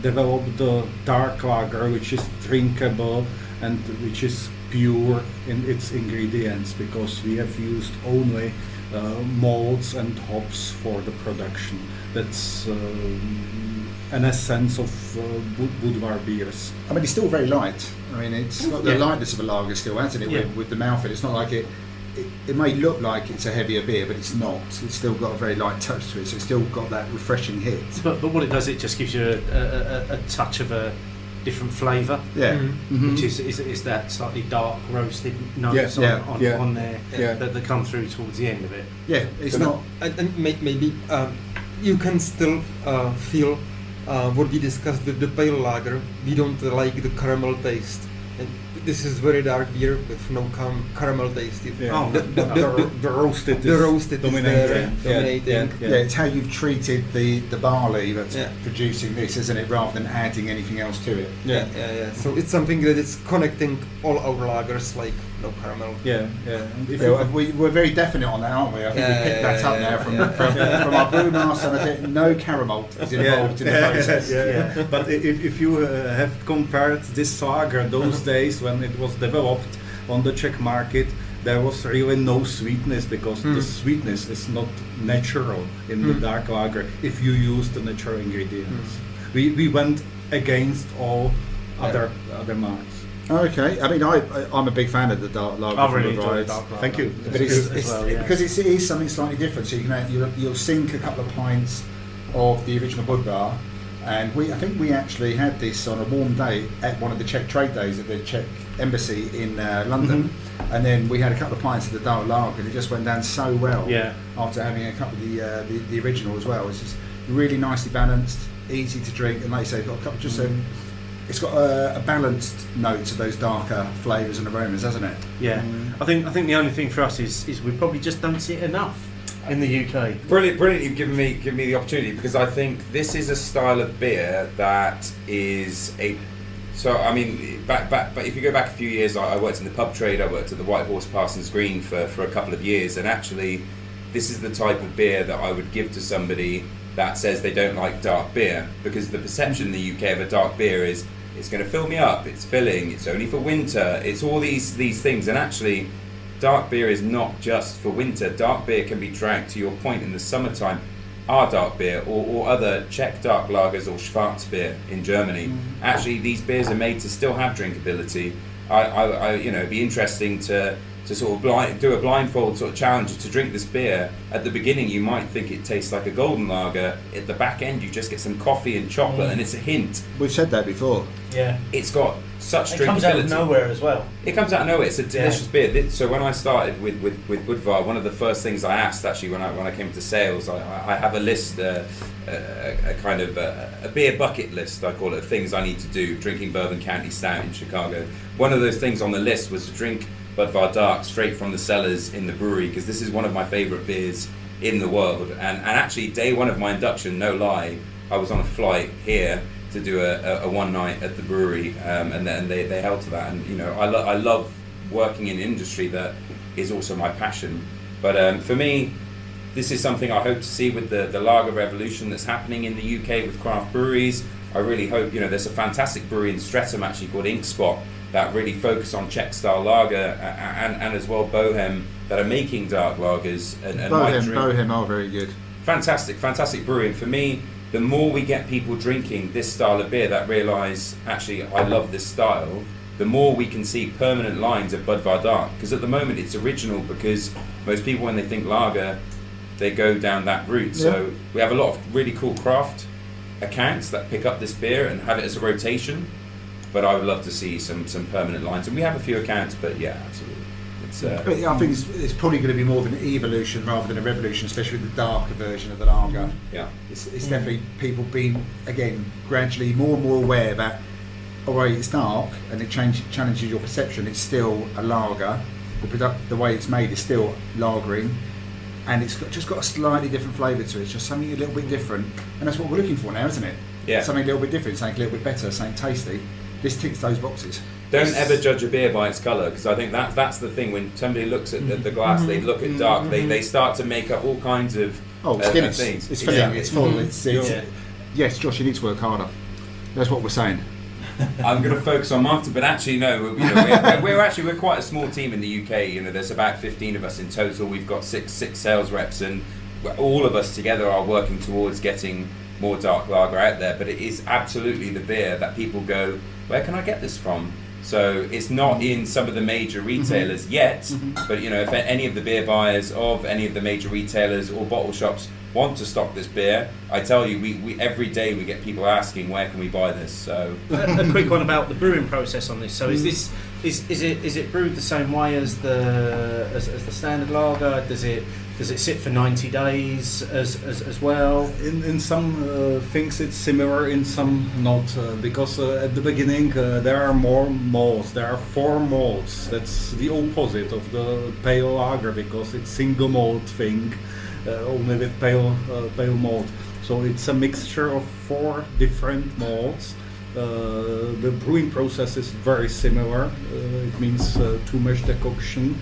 develop the dark lager, which is drinkable and which is pure in its ingredients, because we have used only malts and hops for the production. That's an essence of Budvar beers. I mean, it's still very light. I mean, it's got the lightness of a lager still, hasn't it? With the mouthfeel, it's not like it may look like it's a heavier beer, but it's not. It's still got a very light touch to it, so it's still got that refreshing hit. But what it does, it just gives you a touch of a different flavour. Yeah. Mm-hmm. Which is that slightly dark roasted notes on there that come through towards the end of it. Yeah, it's not. And maybe you can still feel what we discussed with the pale lager. We don't like the caramel taste. And this is very dark beer with no caramel taste. Yeah. The roasted is dominating. Dominating. Yeah, it's how you've treated the barley that's producing this, isn't it, rather than adding anything else to it. Yeah. So it's something that is connecting all our lagers, like no caramel. We're very definite on that, aren't we? I think we picked that up now from our Brewmaster. No caramel is involved in the process. But if you have compared this lager those days when it was developed on the Czech market, there was really no sweetness, because the sweetness is not natural in the dark lager if you use the natural ingredients. We went against all other marks. Okay, I mean, I'm a big fan of the dark lager. I really enjoy dark lager. Thank you. But because it is something slightly different. So you'll sink a couple of pints of the original Budvar, and I think we actually had this on a warm day at one of the Czech trade days at the Czech Embassy in London, and then we had a couple of pints of the dark lager, and it just went down so well. Yeah. After having a couple of the original as well, it's just really nicely balanced, easy to drink, and like you say, got a couple it's got a balanced note to those darker flavours and aromas, hasn't it? Yeah. I think the only thing for us is we probably just don't see it enough in the UK. Brilliant! You've given me the opportunity, because I think this is a style of beer that is a. So I mean, but if you go back a few years, I worked in the pub trade. I worked at the White Horse Parsons Green for a couple of years, and actually, this is the type of beer that I would give to somebody that says they don't like dark beer, because the perception in the UK of a dark beer is it's going to fill me up, it's filling, it's only for winter, it's all these things, and actually dark beer is not just for winter. Dark beer can be drank, to your point, in the summertime. Our dark beer or other Czech dark lagers or Schwarzbier in Germany, actually these beers are made to still have drinkability. I it'd be interesting to sort of do a blindfold sort of challenge to drink this beer. At the beginning you might think it tastes like a golden lager. At the back end you just get some coffee and chocolate, and it's a hint. We've said that before. Yeah. It's got such drinkability. It comes out of nowhere as well. It comes out of nowhere. It's a delicious beer. So when I started with Budvar, one of the first things I asked, actually, when I came to sales, I have a list, a kind of a beer bucket list, I call it, of things I need to do, drinking Bourbon County Stout in Chicago. One of those things on the list was to drink Budvar Dark straight from the cellars in the brewery, because this is one of my favourite beers in the world. And actually, day one of my induction, no lie, I was on a flight here to do a one night at the brewery, and then they held to that. And I love working in industry that is also my passion. But for me, this is something I hope to see with the lager revolution that's happening in the UK with craft breweries. I really hope, there's a fantastic brewery in Streatham actually called Inkspot that really focus on Czech style lager, and as well Bohem, that are making dark lagers. And Bohem are very good. Fantastic brewery. And for me, the more we get people drinking this style of beer that realise, actually, I love this style, the more we can see permanent lines of Budvar Dark. Because at the moment it's original, because most people, when they think lager, they go down that route. Yeah. So we have a lot of really cool craft accounts that pick up this beer and have it as a rotation. But I would love to see some permanent lines. And we have a few accounts, but yeah, absolutely. I think it's probably going to be more of an evolution rather than a revolution, especially with the darker version of the lager. Yeah, it's definitely people being, again, gradually more and more aware that, alright, it's dark and it challenges your perception. It's still a lager. The way it's made is still lagering, and it's just got a slightly different flavour to it. It's just something a little bit different, and that's what we're looking for now, isn't it? Yeah, something a little bit different, something a little bit better, something tasty. This ticks those boxes. Don't ever judge a beer by its colour, because I think that's the thing. When somebody looks at the glass, they look at dark, they start to make up all kinds of things. It's filling, it's full. Yes, Josh, you need to work harder. That's what we're saying. I'm going to focus on marketing, but actually no. We're quite a small team in the UK. There's about 15 of us in total. We've got six sales reps, and all of us together are working towards getting more dark lager out there. But it is absolutely the beer that people go, where can I get this from? So it's not in some of the major retailers yet, but if any of the beer buyers of any of the major retailers or bottle shops want to stock this beer, I tell you, we every day we get people asking, where can we buy this? So a quick one about the brewing process on this. So is it brewed the same way as the standard lager? Does it sit for 90 days as well? In some things it's similar, in some not, because at the beginning there are more malts. There are 4 malts. That's the opposite of the pale lager, because it's single malt thing, only with pale malt. So it's a mixture of 4 different malts. The brewing process is very similar. It means 2 mash decoction.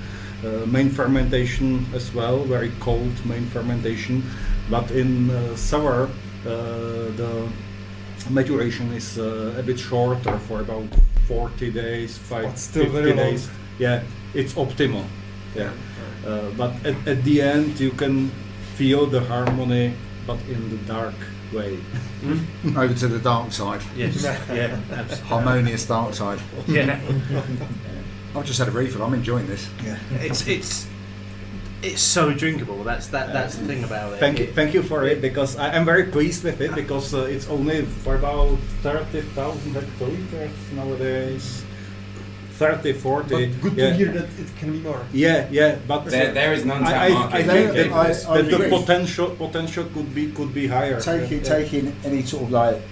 Main fermentation as well, very cold main fermentation, but in sour the maturation is a bit shorter, for about 40 days, 50 days. Yeah, it's optimal. Yeah, but at the end you can feel the harmony, but in the dark way. Over to the dark side. Yes. Yeah, absolutely. Harmonious dark side. Yeah. I've just had a refill. I'm enjoying this. Yeah. It's so drinkable. That's the thing about it. Thank you for it, because I'm very pleased with it, because it's only for about 30,000 hectoliters nowadays. 30, 40. But good to hear that it can be more. Yeah, but there is an untapped market. I think I that the agree. potential could be higher. Taking any sort of like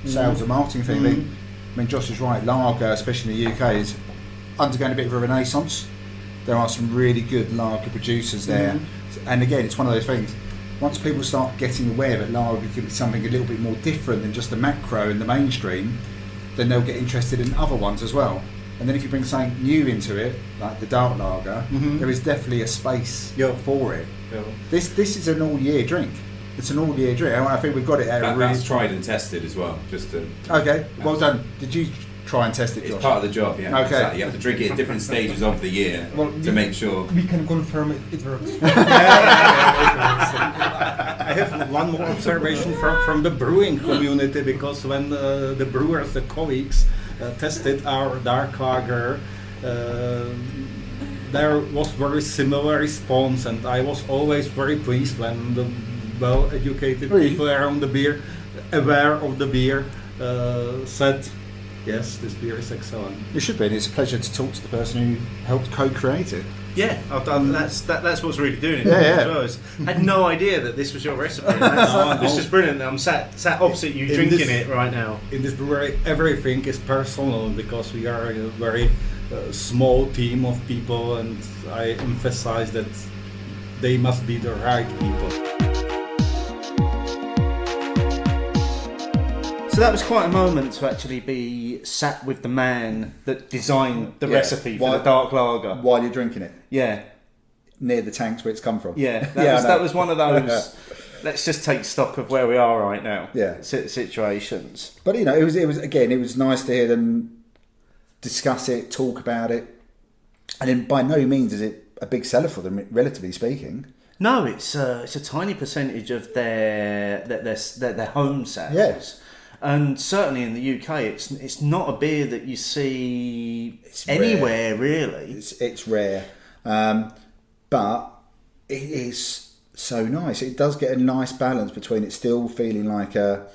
sales and marketing thing. I mean, Josh is right. Lager, especially in the UK, is undergoing a bit of a renaissance. There are some really good lager producers there, and again, it's one of those things. Once people start getting aware that lager can be something a little bit more different than just the macro and the mainstream, then they'll get interested in other ones as well. And then if you bring something new into it, like the dark lager, there is definitely a space for it. Yeah. This is an all-year drink. It's an all-year drink. I think we've got it out. That's tried and tested as well. Just to, okay, well done. Did you try and test it, Josh? it's part of the job, yeah. Okay. Exactly. You have to drink it at different stages of the year to make sure. We can confirm it works. I have one more observation from the brewing community, because when the brewers, the colleagues, tested our dark lager, there was very similar response, and I was always very pleased when the well-educated people around the beer, aware of the beer, said, yes, this beer is excellent. It should be, and it's a pleasure to talk to the person who helped co-create it. Yeah, that's what's really doing it. Yeah. As well. I had no idea that this was your recipe. It's just brilliant. I'm sat opposite you drinking it right now. In this brewery, everything is personal, because we are a very small team of people, and I emphasize that they must be the right people. So that was quite a moment to actually be sat with the man that designed the recipe for the dark lager. While you're drinking it. Yeah. Near the tanks where it's come from. Yeah, that was one of those, let's just take stock of where we are right now. Yeah. Situations. But it was nice to hear them discuss it, talk about it. And then by no means is it a big seller for them, relatively speaking. No, it's a tiny percentage of their home sales. Yes. And certainly in the UK, it's not a beer that you see anywhere, really. It's rare, but it is so nice. It does get a nice balance between it still feeling like a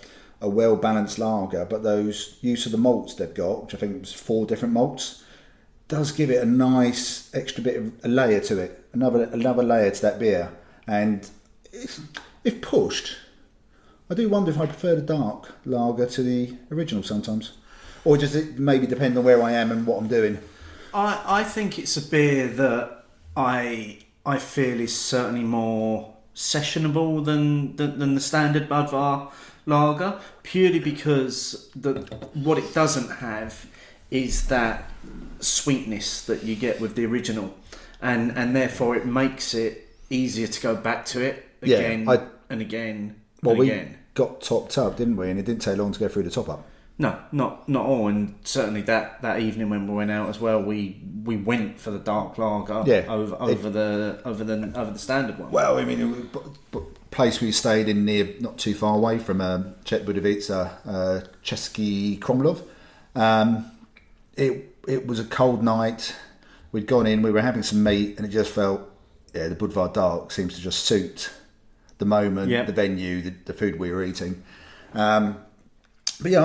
well-balanced lager, but those use of the malts they've got, which I think was 4 different malts, does give it a nice extra bit of a layer to it, another layer to that beer. And if pushed, I do wonder if I prefer the dark lager to the original sometimes. Or does it maybe depend on where I am and what I'm doing? I think it's a beer that I feel is certainly more sessionable than the standard Budvar lager, purely because what it doesn't have is that sweetness that you get with the original, and therefore it makes it easier to go back to it again and again. Well, we again. got topped up, didn't we? And it didn't take long to go through the top up. No, not all. And certainly that evening when we went out as well, we went for the dark lager over the standard one. Well, I mean, place we stayed in near, not too far away from Czech Budweiser, Český Krumlov. It was a cold night. We'd gone in, we were having some meat, and it just felt, the Budvar Dark seems to just suit the moment, the venue, the food we were eating. But yeah,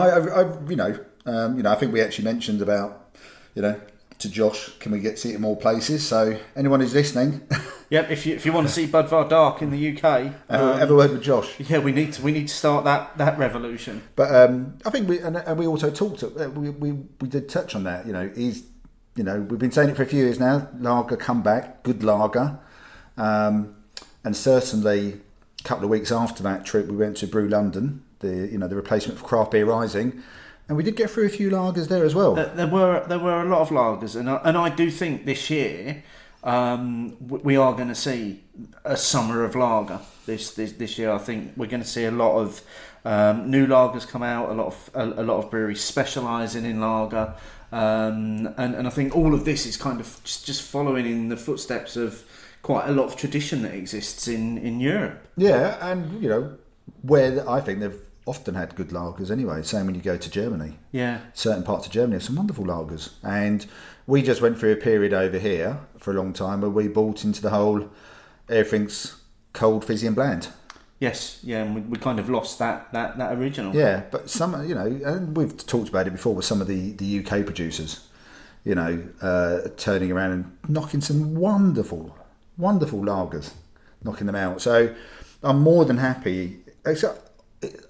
I think we actually mentioned about, to Josh, can we see it in more places? So anyone who's listening, yep. If you want to see Budvar Dark in the UK, have a word with Josh. Yeah, we need to start that revolution. But I think we also talked. We did touch on that. We've been saying it for a few years now. Lager comeback, good lager, and certainly a couple of weeks after that trip, we went to Brew London, the replacement for Craft Beer Rising, and we did get through a few lagers there as well. There were a lot of lagers, and I do think this year we are going to see a summer of lager. This year, I think we're going to see a lot of new lagers come out. A lot of breweries specialising in lager, and I think all of this is kind of just following in the footsteps of quite a lot of tradition that exists in Europe. Yeah, and where I think they've often had good lagers anyway. Same when you go to Germany. Yeah, certain parts of Germany have some wonderful lagers, and we just went through a period over here for a long time where we bought into the whole everything's cold, fizzy, and bland. Yes, yeah, and we kind of lost that original. Yeah, but some, and we've talked about it before with some of the UK producers. turning around and knocking some wonderful lagers, knocking them out. So I'm more than happy. Except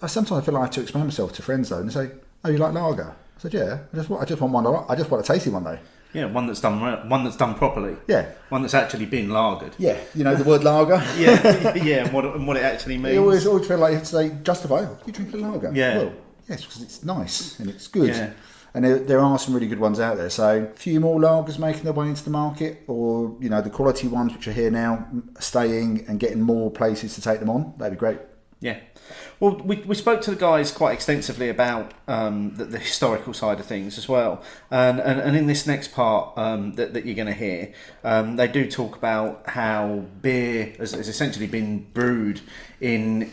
I sometimes feel like I have to explain myself to friends though, and they say, "Oh, you like lager?" I said, "Yeah, I just want one. I just want a tasty one though." Yeah, one that's done properly. Yeah, one that's actually been lagered. Yeah, the word lager. yeah, and what it actually means. You always feel like you have to say, justify. Oh, you drink a lager. Yeah. Well, yes, because it's nice and it's good. Yeah. And there are some really good ones out there. So a few more lagers making their way into the market, or the quality ones which are here now, staying and getting more places to take them on. That'd be great. Yeah. Well, we spoke to the guys quite extensively about the historical side of things as well, and in this next part that you're going to hear, they do talk about how beer has essentially been brewed in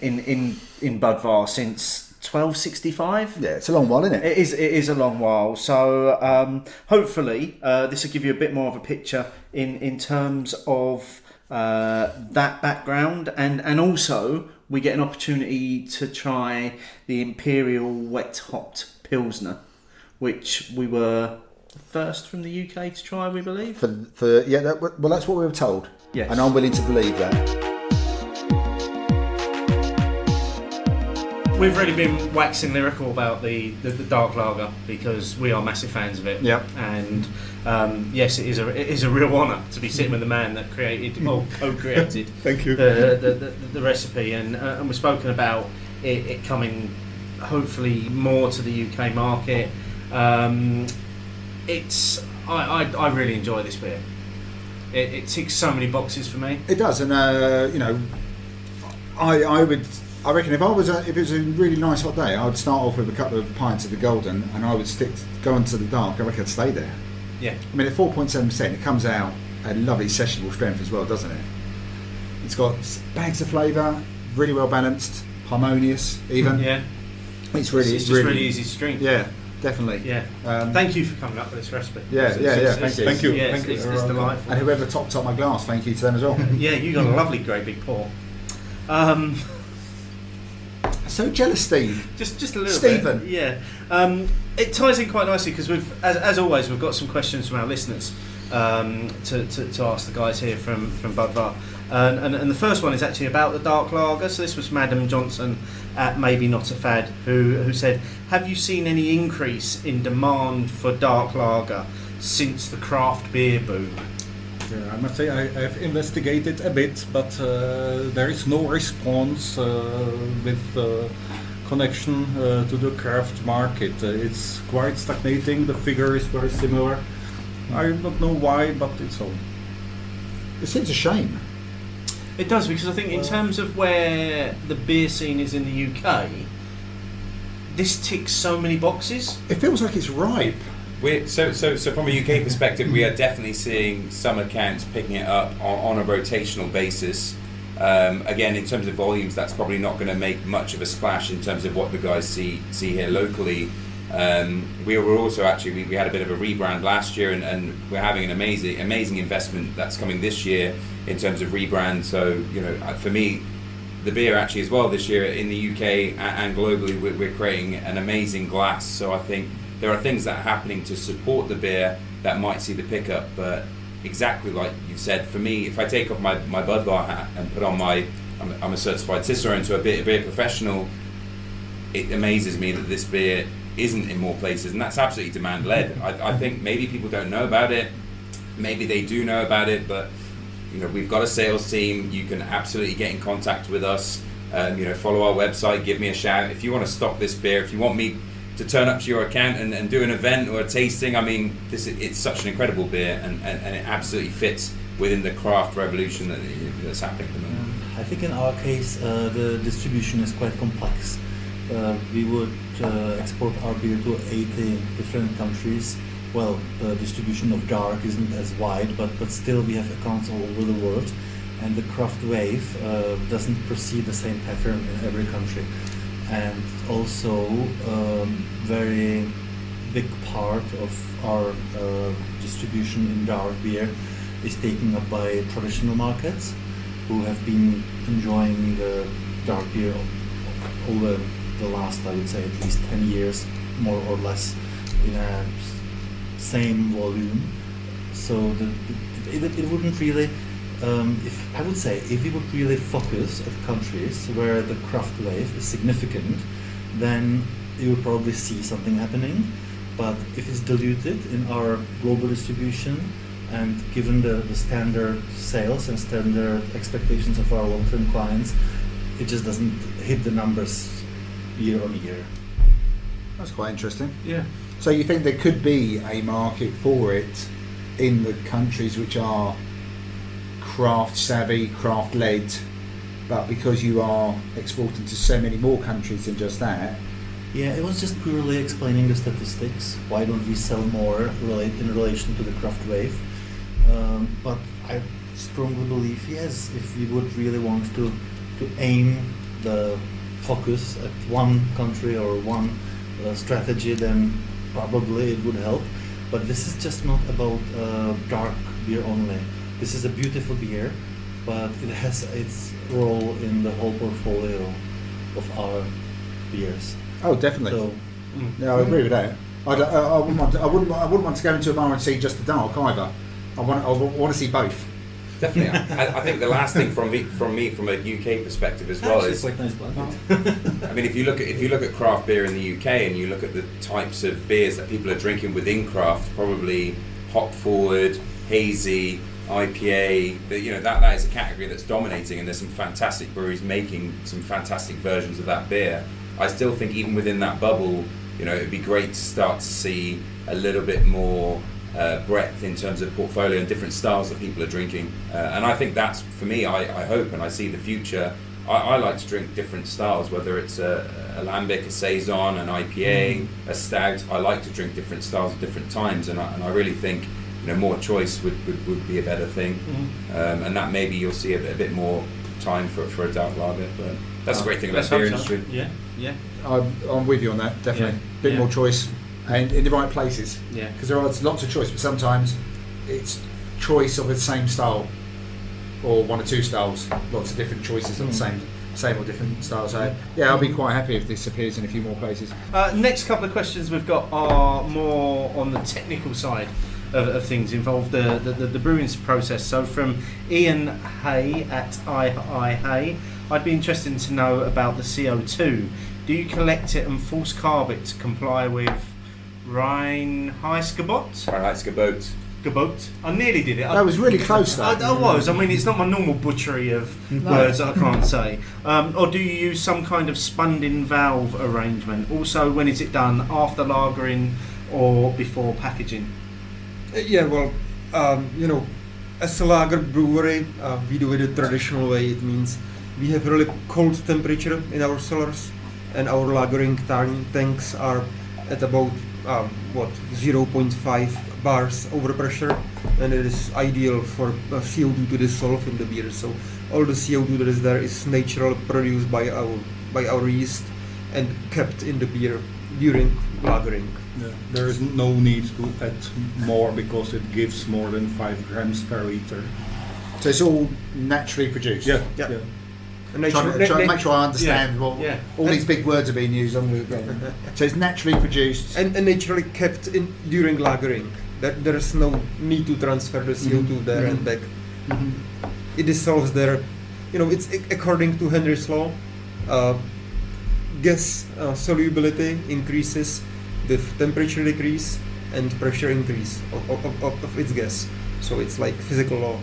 Budvar since 1265. Yeah, it's a long while, isn't it? It is a long while. So hopefully this will give you a bit more of a picture in terms of that background, and also we get an opportunity to try the Imperial Wet Hopped Pilsner, which we were the first from the UK to try, we believe. That's what we were told. Yes. And I'm willing to believe that. We've really been waxing lyrical about the dark lager because we are massive fans of it. Yep. And yes, it is a real honour to be sitting with the man that co-created Thank you. the recipe, and we've spoken about it coming hopefully more to the UK market. I really enjoy this beer. It ticks so many boxes for me. It does, and I reckon if it was a really nice hot day, I would start off with a couple of pints of the Golden, and I would go into the dark. I reckon I'd stay there. Yeah. I mean, at 4.7%, it comes out at a lovely sessionable strength as well, doesn't it? It's got bags of flavour, really well balanced, harmonious, even. Yeah. It's just really easy to drink. Yeah, definitely. Yeah. Thank you for coming up with this recipe. Thank you. Yeah, it's delightful. And whoever topped up my glass, thank you to them as well. Yeah, you got a lovely great big pour. So jealous, Steve. Just a little Stephen. bit. Yeah. It ties in quite nicely because as always, we've got some questions from our listeners to ask the guys here from Budvar. And the first one is actually about the dark lager. So this was from Adam Johnson at Maybe Not a Fad, who said, have you seen any increase in demand for dark lager since the craft beer boom? Yeah, I must say I've investigated a bit, but there is no response with connection to the craft market. It's quite stagnating. The figure is very similar. I don't know why, but it's so. It seems a shame. It does, because I think in terms of where the beer scene is in the UK, this ticks so many boxes. It feels like it's ripe. So from a UK perspective, we are definitely seeing some accounts picking it up on a rotational basis. Again, in terms of volumes, that's probably not going to make much of a splash in terms of what the guys see here locally. We were also actually we had a bit of a rebrand last year, and we're having an amazing investment that's coming this year in terms of rebrand. So for me, the beer actually as well this year in the UK and globally, we're creating an amazing glass. So I think there are things that are happening to support the beer that might see the pickup, but exactly like you've said, for me, if I take off my Budvar hat and put on I'm a certified Cicerone to a beer professional, it amazes me that this beer isn't in more places, and that's absolutely demand led. I think maybe people don't know about it, maybe they do know about it, but we've got a sales team. You can absolutely get in contact with us. Follow our website, give me a shout if you want to stock this beer, if you want me to turn up to your account and do an event or a tasting. I mean, it's such an incredible beer, and it absolutely fits within the craft revolution that's happening at the moment. I think in our case, the distribution is quite complex. We would export our beer to 80 different countries. Well, the distribution of dark isn't as wide, but still we have accounts all over the world, and the craft wave doesn't proceed the same pattern in every country. And also very big part of our distribution in dark beer is taken up by traditional markets who have been enjoying dark beer over the last, I would say, at least 10 years, more or less, in a same volume. So it wouldn't really. If we would really focus at countries where the craft wave is significant, then you will probably see something happening. But if it's diluted in our global distribution, and given the standard sales and standard expectations of our long-term clients, it just doesn't hit the numbers year on year. That's quite interesting. Yeah. So you think there could be a market for it in the countries which are craft savvy, craft led, but because you are exporting to so many more countries than just that? Yeah, it was just purely explaining the statistics. Why don't we sell more in relation to the craft wave? But I strongly believe, yes, if we would really want to aim the focus at one country or one strategy, then probably it would help. But this is just not about dark beer only. This is a beautiful beer, but it has its role in the whole portfolio of our beers. Oh, definitely. So, I agree with that. I wouldn't want to go into a bar and see just the dark either. I want to see both. Definitely. I think the last thing from me from a UK perspective as well is, quite nice blend. I mean, if you look at craft beer in the UK and you look at the types of beers that people are drinking within craft, probably hop forward, hazy, IPA, that is a category that's dominating, and there's some fantastic breweries making some fantastic versions of that beer. I still think even within that bubble, it'd be great to start to see a little bit more breadth in terms of portfolio and different styles that people are drinking. And I think that's, for me, I hope and I see the future. I like to drink different styles, whether it's a lambic, a saison, an IPA, a stout. I like to drink different styles at different times, and I really think more choice would be a better thing. And that maybe you'll see a bit more time for a dark lager, but that's a great thing about the beer industry. Yeah. I'm with you on that, definitely. Yeah. Bit more choice and in the right places. Yeah. Because there are lots of choice, but sometimes it's choice of the same style or one or two styles, lots of different choices of the same or different styles. So yeah, I'll be quite happy if this appears in a few more places. Next couple of questions we've got are more on the technical side of things, involve the brewing process. So from Ian Hay at I Hay, I'd be interested to know about the CO2. Do you collect it and force carb it to comply with Reinheitsgebot? Gebot. I nearly did it. That was really close though. I was. I mean, it's not my normal butchery of words that I can't say. Or do you use some kind of spun-in valve arrangement? Also, when is it done? After lagering or before packaging? As a lager brewery, we do it the traditional way. It means we have really cold temperature in our cellars, and our lagering tanks are at about 0.5 bars overpressure, and it is ideal for CO2 to dissolve in the beer. So all the CO2 that is there is naturally produced by our yeast and kept in the beer during lagering. Yeah. There is no need to add more because it gives more than 5 grams per liter. So it's all naturally produced. Yeah. Trying to make sure I understand what all these big words are being used. So it's naturally produced and naturally kept in during lagering. There is no need to transfer the CO2 there and back. It dissolves there. It's according to Henry's law. Gas solubility increases with temperature decrease and pressure increase of its gas. So it's like physical law.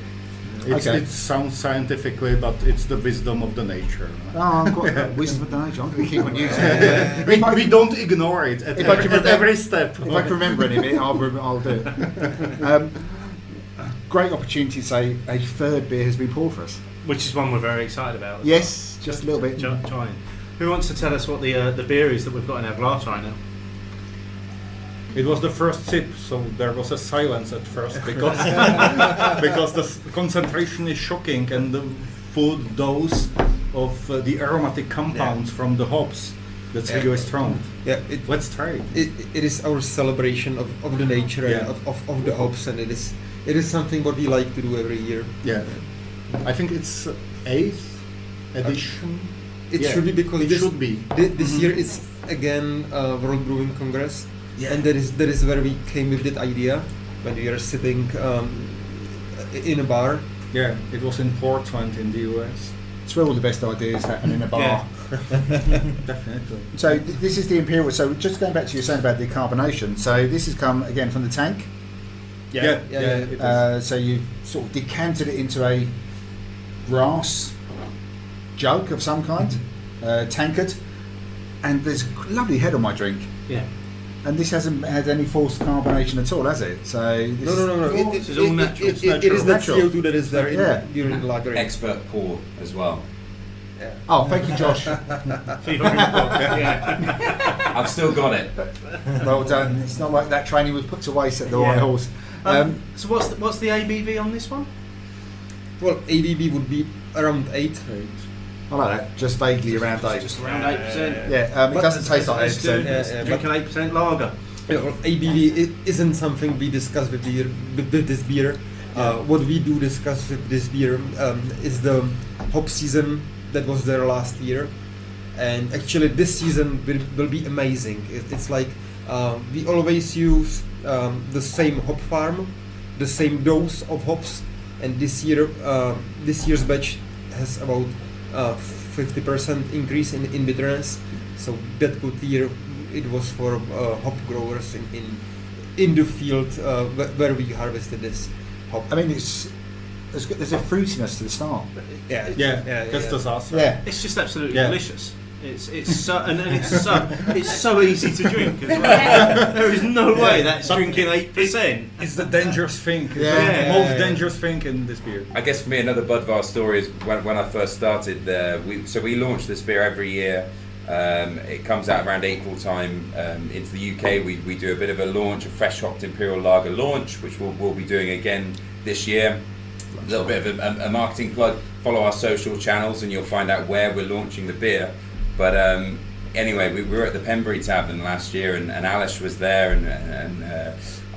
It sounds scientifically, but it's the wisdom of the nature. Oh, I've got wisdom of the nature. I'm going to keep on using it. We don't ignore it at every step. If I can remember any of it, I'll do it. Great opportunity to say a third beer has been poured for us. Which is one we're very excited about. Yes, just a little bit. Trying. Who wants to tell us what the beer is that we've got in our glass right now? It was the first sip, so there was a silence at first because the concentration is shocking and the full dose of the aromatic compounds from the hops. That's really strong. Yeah, let's try it. It is our celebration of the nature and of the hops, and it is something what we like to do every year. Yeah, I think it's 8th edition. It should be because it should be. This year it's again World Brewing Congress. and that is where we came with that idea when we are sitting in a bar. Yeah, it was in Portland in the US. It's where all the best ideas happen, in a bar. Yeah. Definitely. So this is the Imperial. So just going back to your saying about the carbonation. So this has come again from the tank. Yeah. It is. So you sort of decanted it into a brass jug of some kind, tankard, and there's a lovely head on my drink. Yeah. And this hasn't had any forced carbonation at all, has it? So this No. This is all natural. It is that Natural. CO2 that is there during the lager. Expert pour as well. Oh, thank you, Josh. I've still got it. Well done. It's not like that training was put to waste at the White Horse. So what's the ABV on this one? Well, ABV would be around 8. I like that. Just vaguely around 8. Just around 8%. Yeah, it doesn't taste like 8%. Drink an 8% lager. ABV isn't something we discuss with this beer. What we do discuss with this beer is the hop season that was there last year, and actually this season will be amazing. It's like we always use the same hop farm, the same dose of hops, and this year's batch has about 50% increase in bitterness. So that good year it was for hop growers in the field where we harvested this hop. I mean, there's a fruitiness to the start. Yeah, That's the sauce. Yeah. It's just absolutely Yeah. delicious. It's so and it's so easy to drink as well. There is no way that's drinking 8%. It's the dangerous thing. It's Yeah. the most dangerous thing in this beer. I guess for me, another Budvar story is when I first started there. We launch this beer every year. It comes out around April time into the UK. We do a bit of a launch, a fresh hopped Imperial Lager launch, which we'll be doing again this year. A little bit of a marketing plug. Follow our social channels and you'll find out where we're launching the beer. But anyway, we were at the Pembury Tavern last year, and Alice was there, and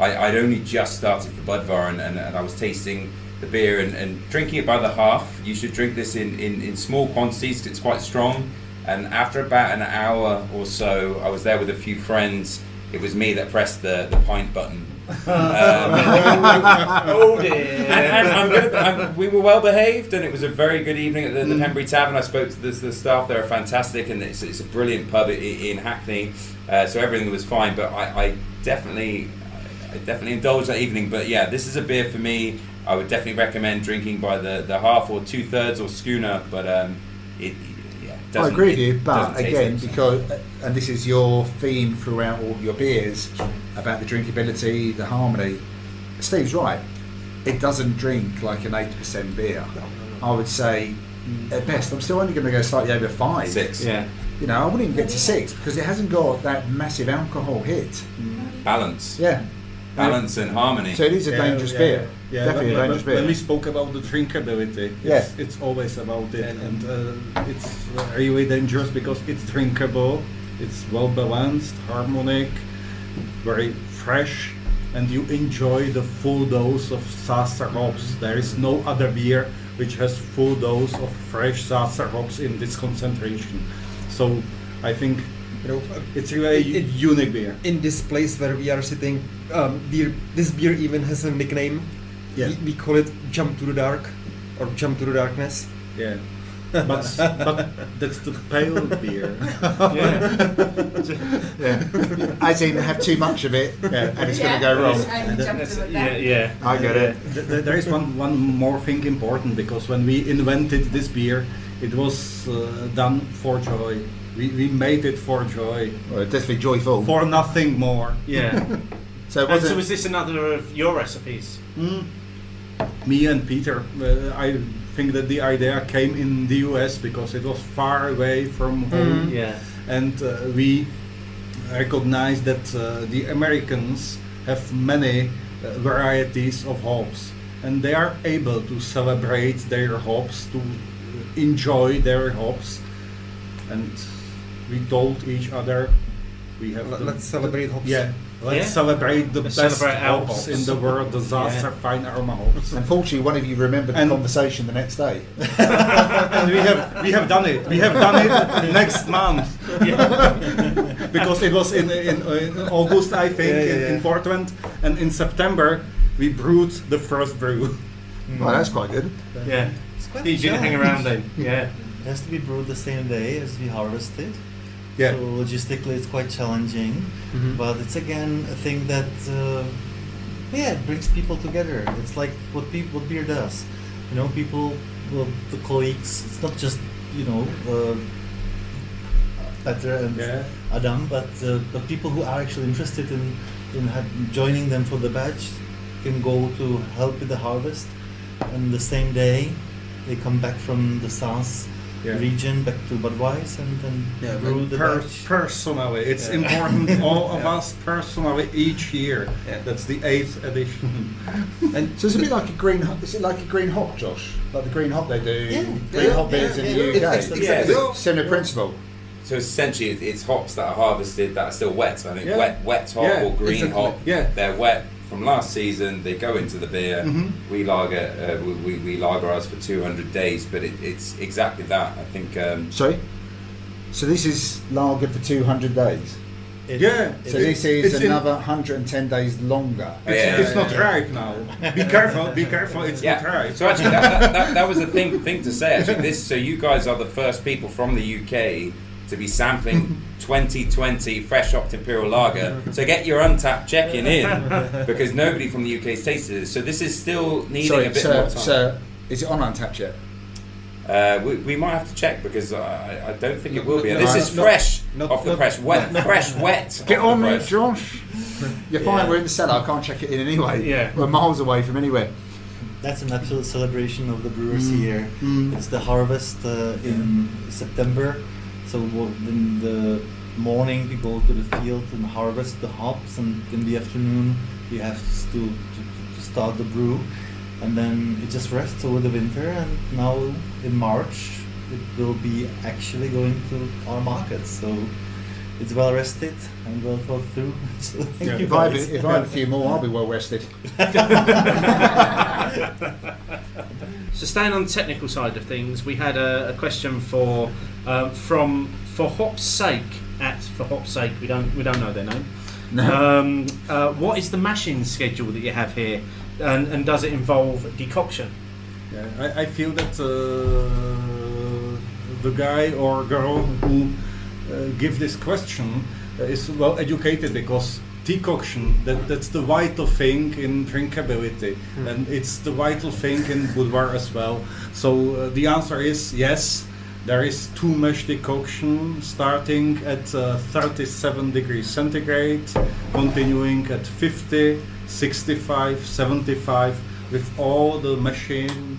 I'd only just started for Budvar, and I was tasting the beer and drinking it by the half. You should drink this in small quantities because it's quite strong. And after about an hour or so, I was there with a few friends. It was me that pressed the pint button. Oh dear. And we were well behaved, and it was a very good evening at the Pembury Tavern. I spoke to the staff; they were fantastic, and it's a brilliant pub in Hackney. So everything was fine. But I definitely indulged that evening. But yeah, this is a beer for me. I would definitely recommend drinking by the half or 2/3 or schooner. But I agree with you, but doesn't taste again, it. because and this is your theme throughout all your beers about the drinkability, the harmony. Steve's right. It doesn't drink like an 8% beer. I would say, at best, I'm still only going to go slightly over 5. 6. Yeah. You know, I wouldn't even get to 6 because it hasn't got that massive alcohol hit. Balance. Yeah. Balance and harmony. So it is a dangerous beer. Yeah, Definitely a dangerous beer. When we spoke about the drinkability, it's always about it, and it's really dangerous because it's drinkable, it's well balanced, harmonic, very fresh, and you enjoy the full dose of Sacer hops. There is no other beer which has full dose of fresh Sacer hops in this concentration. So I think it's really a unique beer. In this place where we are sitting, this beer even has a nickname. Yeah. We call it Jump to the Dark or Jump to the Darkness. Yeah. But that's the pale beer. Yeah. As in, have too much of it, and it's going to go wrong. I get it. There is one more thing important, because when we invented this beer, it was done for joy. We made it for joy. Well, it's definitely joyful. For nothing more. Yeah. So was this another of your recipes? Me and Peter, I think that the idea came in the US because it was far away from home. Yeah. And we recognized that the Americans have many varieties of hops, and they are able to celebrate their hops, to enjoy their hops. And we told each other, we have let's celebrate hops. Yeah, let's celebrate the best celebrate our hops hops. in the world, the Sacer fine aroma hops. Unfortunately, one of you remembered the conversation the next day. And we have done it. We have done it next month. because it was in August, I think, in Portland, and in September we brewed the first brew. Well, that's quite good. Yeah. It's quite You didn't hang around then. Yeah. It has to be brewed the same day as we harvest it. Yeah. So logistically it's quite challenging, but it's again a thing that it brings people together. It's like what beer does. You know, people, the colleagues. It's not just Petr and Adam, but people who are actually interested in joining them for the batch can go to help with the harvest, and the same day they come back from the south region back to Budweiser and brew the batch. Personally, it's important. All of us personally each year. Yeah. That's the 8th edition. And so it's a bit like a green. Is it like a green hop, Josh? Like the green hop they do. Green hop beers in the UK. Similar principle. So essentially, it's hops that are harvested that are still wet. I think wet hop or green hop. Yeah. They're wet from last season. They go into the beer. We lager we lager ours for 200 days, but it's exactly that. I think. Sorry. So this is lagered for 200 days. So this is another 110 days longer. It's not ripe now. Be careful. It's not ripe. So actually, that was a thing to say. Actually, so you guys are the first people from the UK to be sampling 2020 fresh hopped imperial lager. So get your untapped check-in in, because nobody from the UK has tasted it. So this is still needing a bit more time. So is it on untapped yet? We might have to check, because I don't think it will be. This is fresh off the press, fresh wet. Get on me, Josh. You're fine. We're in the cellar. I can't check it in anyway. Yeah, we're miles away from anywhere. That's an absolute celebration of the brewers here. It's the harvest in September. So in the morning we go to the field and harvest the hops, and in the afternoon we have to start the brew, and then it just rests over the winter, and now in March it will be actually going to our markets. So it's well rested and well thought through. So thank you. If I have a few more, I'll be well rested. So staying on the technical side of things, we had a question for Hop's Sake For Hop's Sake. We don't know their name. No. What is the mashing schedule that you have here, and does it involve decoction? Yeah, I feel that the guy or girl who give this question is well educated, because decoction, that's the vital thing in drinkability, and it's the vital thing in Budvar as well. So the answer is yes. There is two mash decoction starting at 37 degrees centigrade, continuing at 50, 65, 75, with all the machine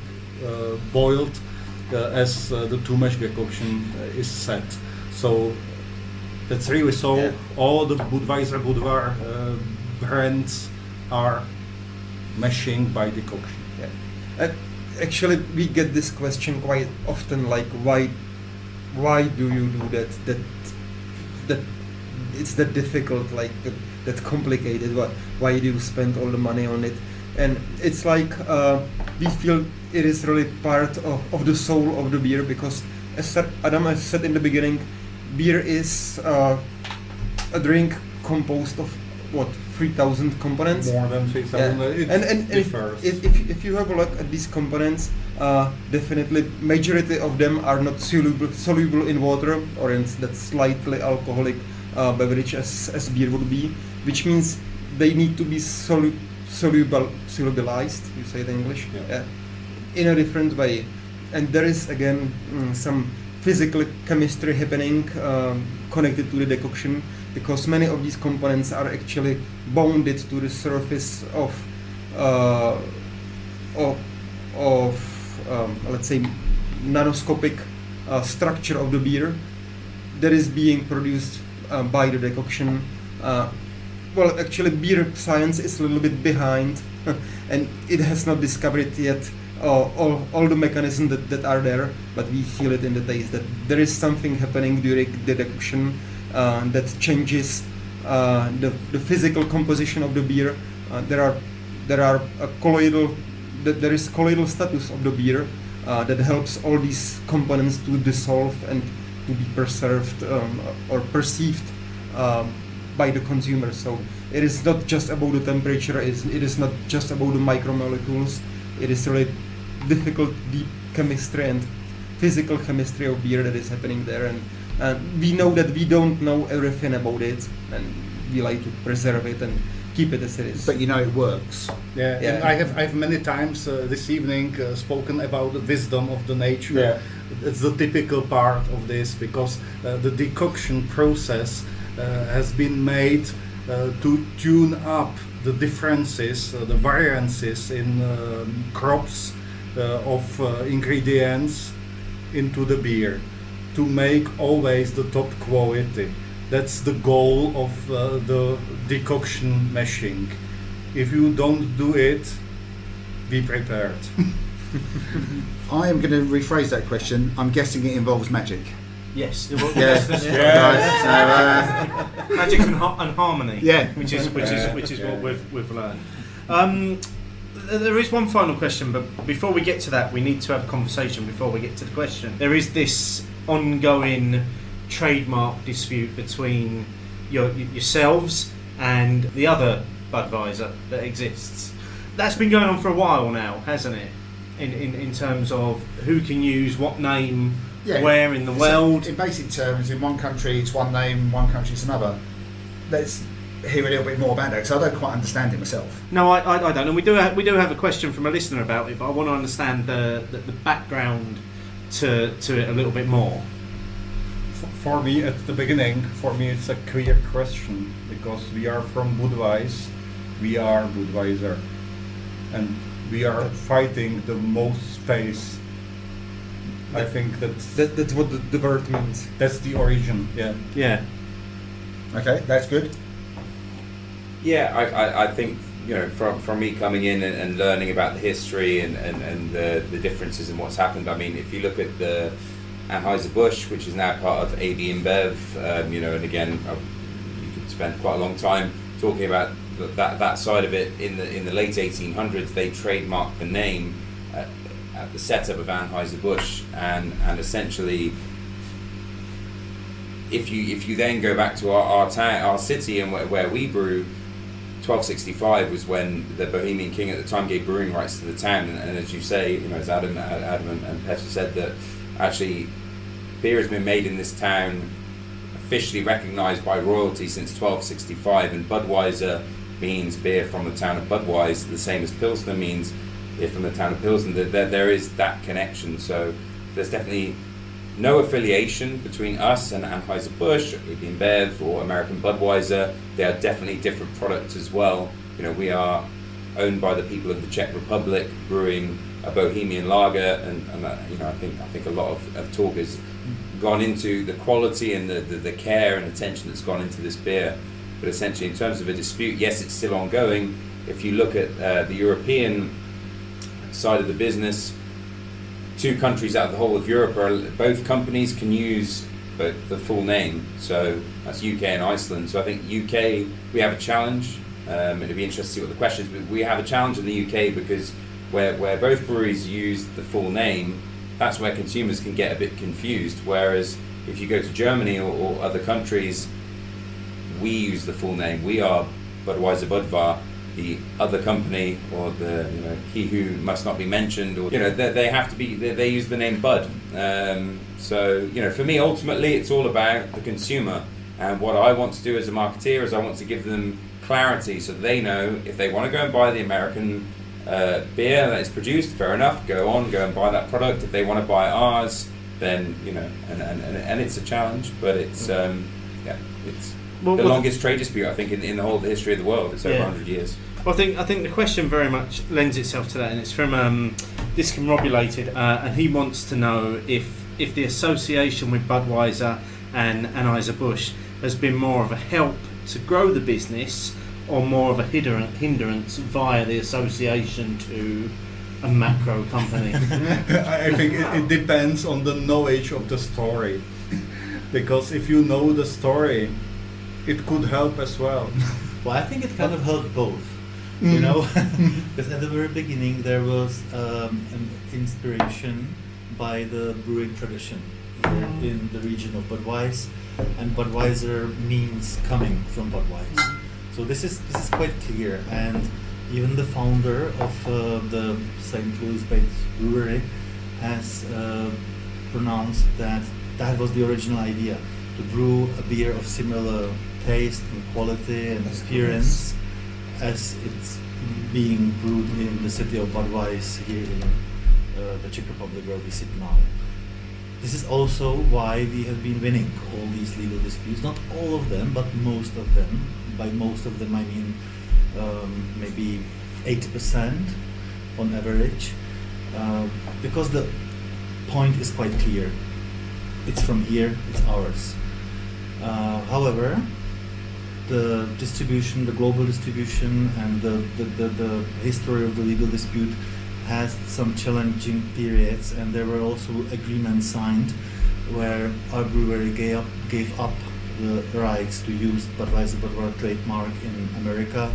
boiled as the two mash decoction is set. So that's really so. Yeah. All the Budweiser Budvar brands are mashing by decoction. Yeah. Actually, we get this question quite often, like why do you do that? That it's that difficult, like that complicated. Why do you spend all the money on it? And it's like we feel it is really part of the soul of the beer, because as Adam has said in the beginning, beer is a drink composed of 3,000 components. More than 3,000. Yeah. And if you have a look at these components, definitely majority of them are not soluble in water, or in that slightly alcoholic beverage as beer would be, which means they need to be solubilized. You say it in English? Yeah. In a different way, and there is again some physical chemistry happening connected to the decoction, because many of these components are actually bonded to the surface of let's say nanoscopic structure of the beer that is being produced by the decoction. Well, actually, beer science is a little bit behind, and it has not discovered yet all the mechanisms that are there, but we feel it in the taste that there is something happening during the decoction that changes the physical composition of the beer. There is colloidal status of the beer that helps all these components to dissolve and to be preserved or perceived by the consumer. So it is not just about the temperature, it is not just about the micromolecules, it is really difficult deep chemistry and physical chemistry of beer that is happening there, and we know that we don't know everything about it, and we like to preserve it and keep it as it is. But you know it works. Yeah. And I have many times this evening spoken about the wisdom of the nature. Yeah. It's the typical part of this, because the decoction process has been made to tune up the differences, the variances in crops of ingredients into the beer, to make always the top quality. That's the goal of the decoction meshing. If you don't do it, be prepared. I am going to rephrase that question. I'm guessing it involves magic. Yes. Magic and harmony. Yeah. Which is what we've learned. There is one final question, but before we get to that, we need to have a conversation before we get to the question. There is this ongoing trademark dispute between yourselves and the other Budweiser that exists. That's been going on for a while now, hasn't it? In terms of who can use what name, where in the world. In basic terms, in one country it's one name, in one country it's another. Let's hear a little bit more about that, because I don't quite understand it myself. No, I don't. And we do have a question from a listener about it, but I want to understand the background to it a little bit more. For me, at the beginning, it's a clear question, because we are from Budweiser, we are Budweiser, and we are fighting the most space. I think that's what the word means. That's the origin. Yeah. Okay, that's good. Yeah, I think, you know, from me coming in and learning about the history and the differences in what's happened. I mean, if you look at the Anheuser-Busch, which is now part of AB InBev, you know, and again, you could spend quite a long time talking about that side of it. In the late 1800s, they trademarked the name at the setup of Anheuser-Busch, and essentially, if you then go back to our town, our city, and where we brew, 1265 was when the Bohemian king at the time gave brewing rights to the town, and as you say, you know, as Adam and Petr said, that actually beer has been made in this town, officially recognised by royalty since 1265, and Budweiser means beer from the town of Budweiser, the same as Pilsner means beer from the town of Pilsner. There is that connection, so there's definitely no affiliation between us and Anheuser-Busch, AB InBev, or American Budweiser. They are definitely different products as well. You know, we are owned by the people of the Czech Republic, brewing a Bohemian lager, and you know, I think a lot of talk has gone into the quality and the care and attention that's gone into this beer. But essentially, in terms of a dispute, yes, it's still ongoing. If you look at the European side of the business, 2 countries out of the whole of Europe, both companies can use the full name. So that's UK and Iceland. So I think UK, we have a challenge. It'd be interesting to see what the question is, but we have a challenge in the UK because where both breweries use the full name, that's where consumers can get a bit confused. Whereas if you go to Germany or other countries, we use the full name. We are Budweiser Budvar. The other company, or the, you know, he who must not be mentioned, or, you know, they have to be, they use the name Bud. So, you know, for me, ultimately, it's all about the consumer. And what I want to do as a marketeer is I want to give them clarity, so they know if they want to go and buy the American beer that is produced, fair enough, go and buy that product. If they want to buy ours, then, you know, and it's a challenge, but it's it's the longest trade dispute, I think, in the whole history of the world. It's over 100 years. Well, I think the question very much lends itself to that, and it's from Discombobulated, and he wants to know if the association with Budweiser and Anheuser-Busch has been more of a help to grow the business, or more of a hindrance via the association to a macro company. I think it depends on the knowledge of the story, because if you know the story, it could help as well. Well, I think it kind of helped both, you know, because at the very beginning there was an inspiration by the brewing tradition in the region of Budweiser, and Budweiser means coming from Budweiser. So this is quite clear, and even the founder of the St. Louis-based brewery has pronounced that was the original idea, to brew a beer of similar taste and quality and appearance as it's being brewed in the city of Budweiser here in the Czech Republic where we sit now. This is also why we have been winning all these legal disputes, not all of them, but most of them. By most of them I mean maybe 80% on average, because the point is quite clear. It's from here, it's ours. However, the distribution, the global distribution, and the history of the legal dispute has some challenging periods, and there were also agreements signed where our brewery gave up the rights to use Budweiser trademark in America.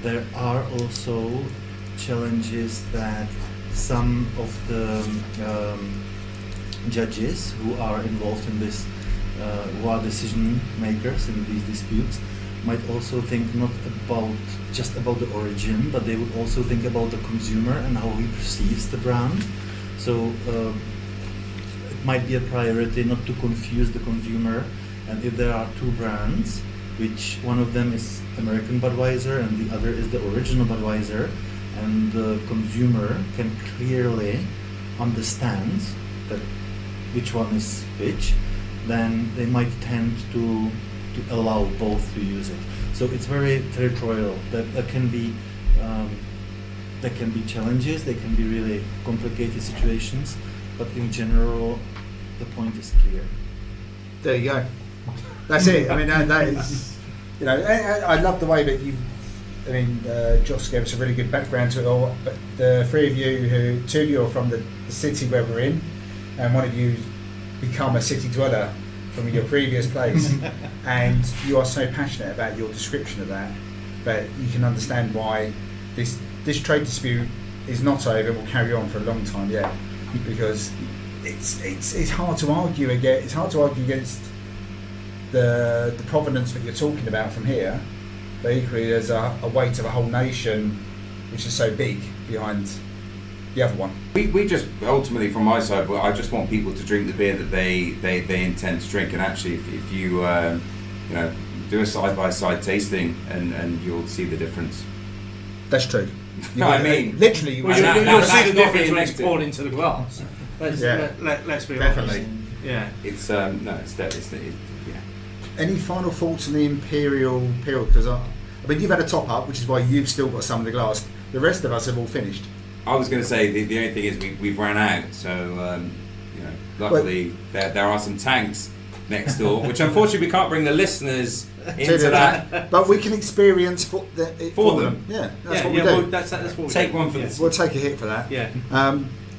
There are also challenges that some of the judges who are involved in this, who are decision makers in these disputes, might also think not just about the origin, but they would also think about the consumer and how he perceives the brand. So it might be a priority not to confuse the consumer, and if there are two brands, which one of them is American Budweiser and the other is the original Budweiser, and the consumer can clearly understand that which one is which, then they might tend to allow both to use it. So it's very territorial. There can be challenges. They can be really complicated situations. But in general, the point is clear. There you go. That's it. I mean, that is. You know, I love the way that you. I mean, Josh gave us a really good background to it all. But the three of you, two of you are from the city where we're in, and one of you become a city dweller from your previous place, and you are so passionate about your description of that you can understand why this trade dispute is not over and will carry on for a long time yet, because it's hard to argue against. It's hard to argue against the provenance that you're talking about from here, but equally there's a weight of a whole nation which is so big behind the other one. We just ultimately, from my side, I just want people to drink the beer that they intend to drink, and actually, if you do a side by side tasting, and you'll see the difference. That's true. No, I mean literally. Well, you'll see the difference when it's poured into the glass. Let's be definitely. honest. Yeah. It's yeah. Any final thoughts on the Imperial? Because I mean, you've had a top up, which is why you've still got some of the glass. The rest of us have all finished. I was going to say the only thing is we've ran out, so luckily there are some tanks next door, which unfortunately we can't bring the listeners into that. But we can experience for them. Yeah, that's what we do. Well, that's what we take do. one for this. We'll take a hit for that. Yeah.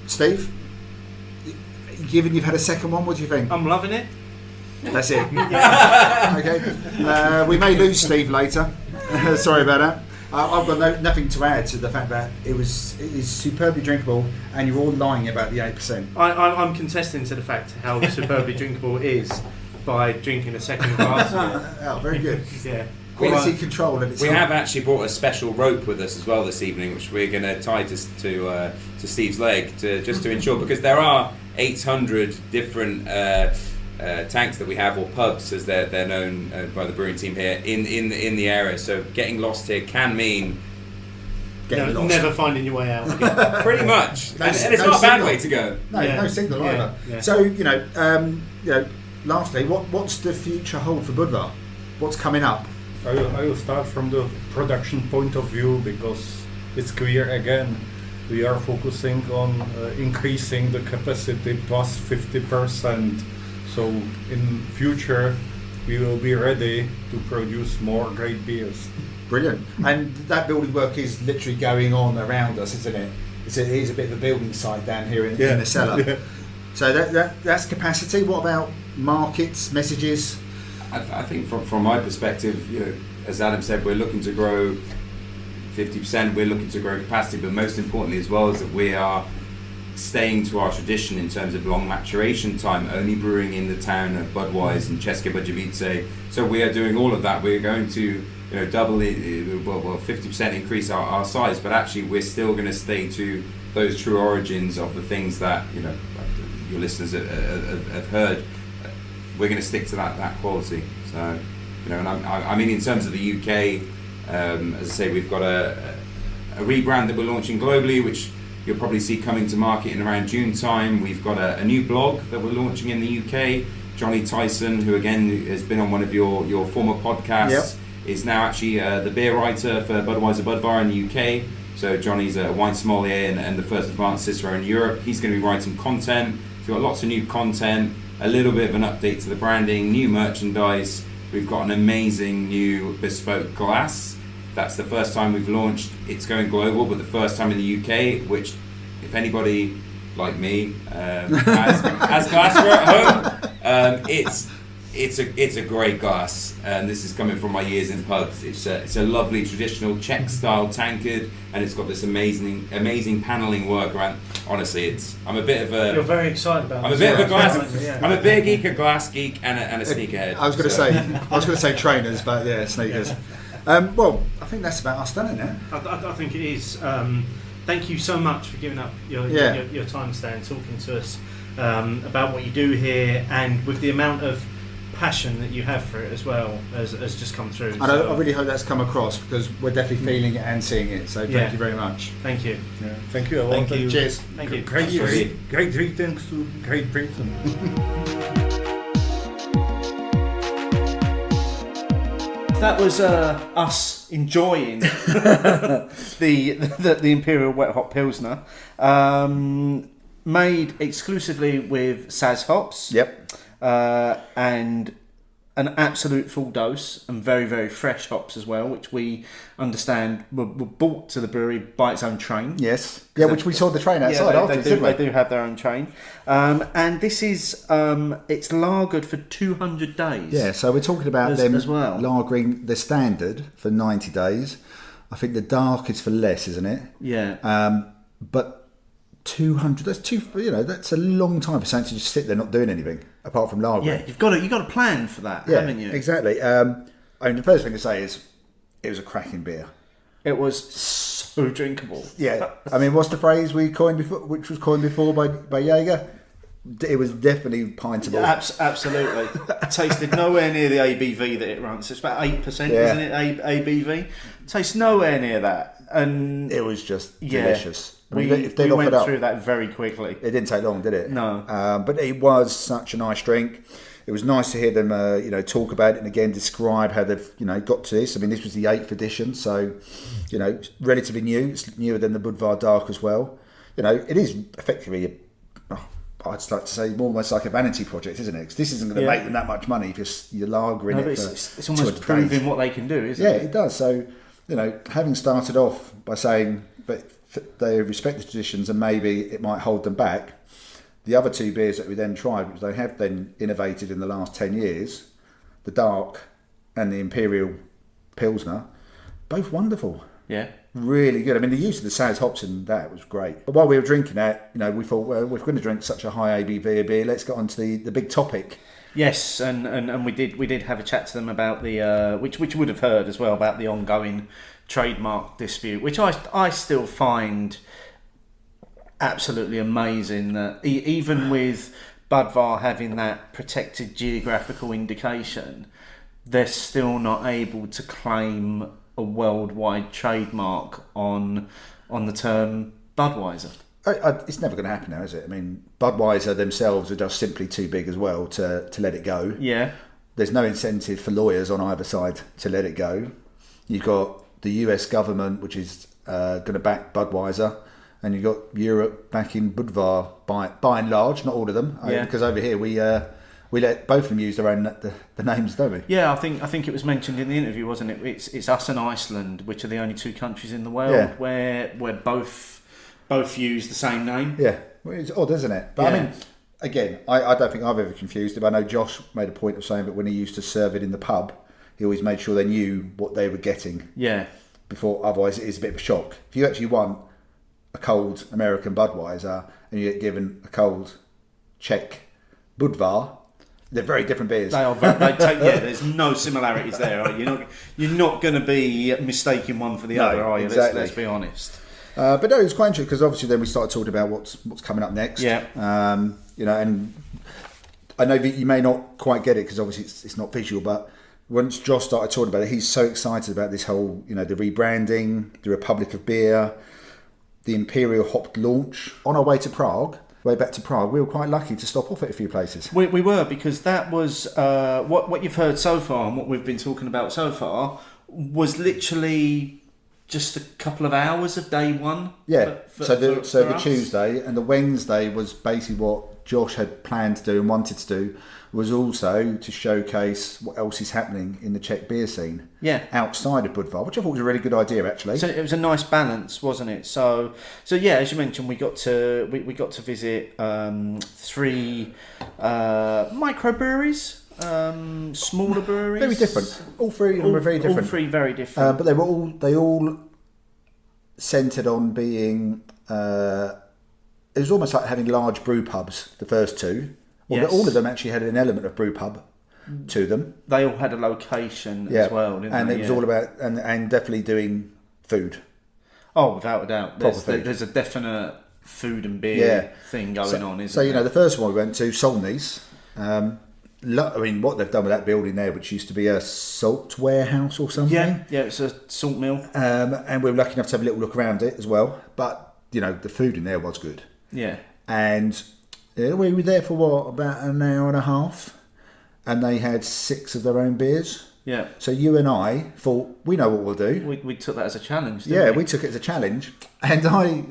Steve, given you've had a second one, what do you think? I'm loving it. That's it. Okay. We may lose Steve later. Sorry about that. I've got nothing to add to the fact that it is superbly drinkable, and you're all lying about the 8%. I'm contesting to the fact how superbly drinkable it is by drinking a second glass. Oh, very good. Yeah. Quality control. And we have actually brought a special rope with us as well this evening, which we're going to tie to Steve's leg just to ensure, because there are 800 different tanks that we have, or pubs as they're known by the brewing team here in the area. So getting lost here can mean lost. Never finding your way out again. Pretty much. And it's not a bad way to go. No signal either. Yeah. So lastly, what's the future hold for Budvar? What's coming up? I will start from the production point of view, because it's clear again we are focusing on increasing the capacity plus 50%. So in future we will be ready to produce more great beers. Brilliant. And that building work is literally going on around us, isn't it? It is a bit of a building site down here in the cellar. Yeah. So that's capacity. What about markets, messages? I think from my perspective, as Adam said, we're looking to grow 50%. We're looking to grow capacity, but most importantly as well is that we are staying to our tradition in terms of long maturation time, only brewing in the town of Budweiser and České Budějovice. So we are doing all of that. We're going to double it, 50% increase our size, but actually we're still going to stay to those true origins of the things that your listeners have heard. We're going to stick to that quality. So and I mean in terms of the UK, as I say, we've got a rebrand that we're launching globally, which you'll probably see coming to market in around June time. We've got a new blog that we're launching in the UK. Johnny Tyson, who again has been on one of your former podcasts, is now actually the beer writer for Budweiser Budvar in the UK. So Johnny's a wine sommelier and the first advanced Cicero in Europe. He's going to be writing content. So we've got lots of new content, a little bit of an update to the branding, new merchandise. We've got an amazing new bespoke glass. That's the first time we've launched. It's going global, but the first time in the UK, which if anybody like me has glassware at home, it's a great glass, and this is coming from my years in pubs. It's a lovely traditional Czech style tankard, and it's got this amazing paneling work around. Honestly, I'm a bit of a. You're very excited about. I'm a bit of a glass. Yeah. I'm a beer geek, a glass geek, and a sneakerhead. I was going to say trainers, but yeah, sneakers. Well, I think that's about us done, isn't it? I think it is. Thank you so much for giving up your time today and talking to us about what you do here, and with the amount of passion that you have for it as well as just come through. And I really hope that's come across, because we're definitely feeling it and seeing it. So thank you very much. Thank you. Yeah. Thank you. Thank you. Cheers. Thank you. Great greetings to Great Britain. That was us enjoying the Imperial Wet Hop Pilsner, made exclusively with Saz hops. Yep. And an absolute full dose, and very, very fresh hops as well, which we understand were brought to the brewery by its own train. Yes. Yeah, which we saw the train outside afterwards, didn't we? They do have their own train. And this is, it's lagered for 200 days. Yeah, so we're talking about them as well. lagering the standard for 90 days. I think the dark is for less, isn't it? Yeah. But 200, that's a long time for something to just sit there not doing anything apart from lagering. Yeah, you've got to plan for that, haven't you? Exactly. I mean, the first thing to say is it was a cracking beer. It was so drinkable. Yeah. I mean, what's the phrase we coined before, which was coined before by Jaeger? It was definitely pintable. Absolutely. Tasted nowhere near the ABV that it runs. It's about 8%, isn't it? ABV. Tastes nowhere near that, and it was just delicious. We went through that very quickly. It didn't take long, did it? No. But it was such a nice drink. It was nice to hear them, talk about it and again describe how they've, got to this. I mean, this was the 8th edition, so, relatively new. It's newer than the Budvar Dark as well. It is effectively, I'd like to say, more almost like a vanity project, isn't it? Because this isn't going to make them that much money if you're lagering it for it's almost proving what they can do, isn't it? Yeah, it does. So, having started off by saying that they respect the traditions and maybe it might hold them back, the other two beers that we then tried, which they have then innovated in the last 10 years, the Dark and the Imperial Pilsner, both wonderful. Yeah. Really good. I mean, the use of the Saz hops in that was great. But while we were drinking that, we thought, well, we're going to drink such a high ABV beer, let's get on to the big topic. Yes, and we did have a chat to them about the which you would have heard as well, about the ongoing trademark dispute, which I still find absolutely amazing that even with Budvar having that protected geographical indication, they're still not able to claim a worldwide trademark on the term Budweiser. It's never going to happen now, is it? I mean, Budweiser themselves are just simply too big as well to let it go. Yeah. There's no incentive for lawyers on either side to let it go. You've got the US government, which is going to back Budweiser, and you've got Europe backing Budvar by and large, not all of them, because over here we let both of them use their own the names, don't we? Yeah, I think it was mentioned in the interview, wasn't it? It's us and Iceland, which are the only two countries in the world where both use the same name. Yeah, well, it's odd, isn't it? But I mean, again, I don't think I've ever confused him. I know Josh made a point of saying that when he used to serve it in the pub, he always made sure they knew what they were getting. Yeah. Before, otherwise it is a bit of a shock. If you actually want a cold American Budweiser and you get given a cold Czech Budvar, they're very different beers. They are. There's no similarities there. Are you? You're not going to be mistaking one for the other, are you? Exactly. Let's be honest. But no, it was quite interesting because obviously then we started talking about what's coming up next. Yeah. And I know that you may not quite get it because obviously it's not visual, but once Josh started talking about it, he's so excited about this whole, the rebranding, the Republic of Beer, the Imperial Hopped launch. On our way back to Prague, we were quite lucky to stop off at a few places. We were, because that was what you've heard so far and what we've been talking about so far was literally just a couple of hours of day one. Yeah. So the us. Tuesday and the Wednesday was basically what Josh had planned to do and wanted to do, was also to showcase what else is happening in the Czech beer scene. Yeah. Outside of Budvar, which I thought was a really good idea actually. So it was a nice balance, wasn't it? So yeah, as you mentioned, we got to visit 3 microbreweries. Smaller breweries, very different. All three were very different. All three very different, but they all centred on being. It was almost like having large brew pubs. The first two, all of them actually had an element of brew pub to them. They all had a location as well, didn't and they? It was all about and definitely doing food. Oh, without a doubt, there's a definite food and beer thing going on, isn't there? So the first one we went to, Solnice. What they've done with that building there, which used to be a salt warehouse or something. Yeah, it's a salt mill. And we were lucky enough to have a little look around it as well. But, the food in there was good. Yeah. And we were there for about an hour and a half. And they had 6 of their own beers. Yeah. So you and I thought, we know what we'll do. We took that as a challenge, didn't we? We took it as a challenge. And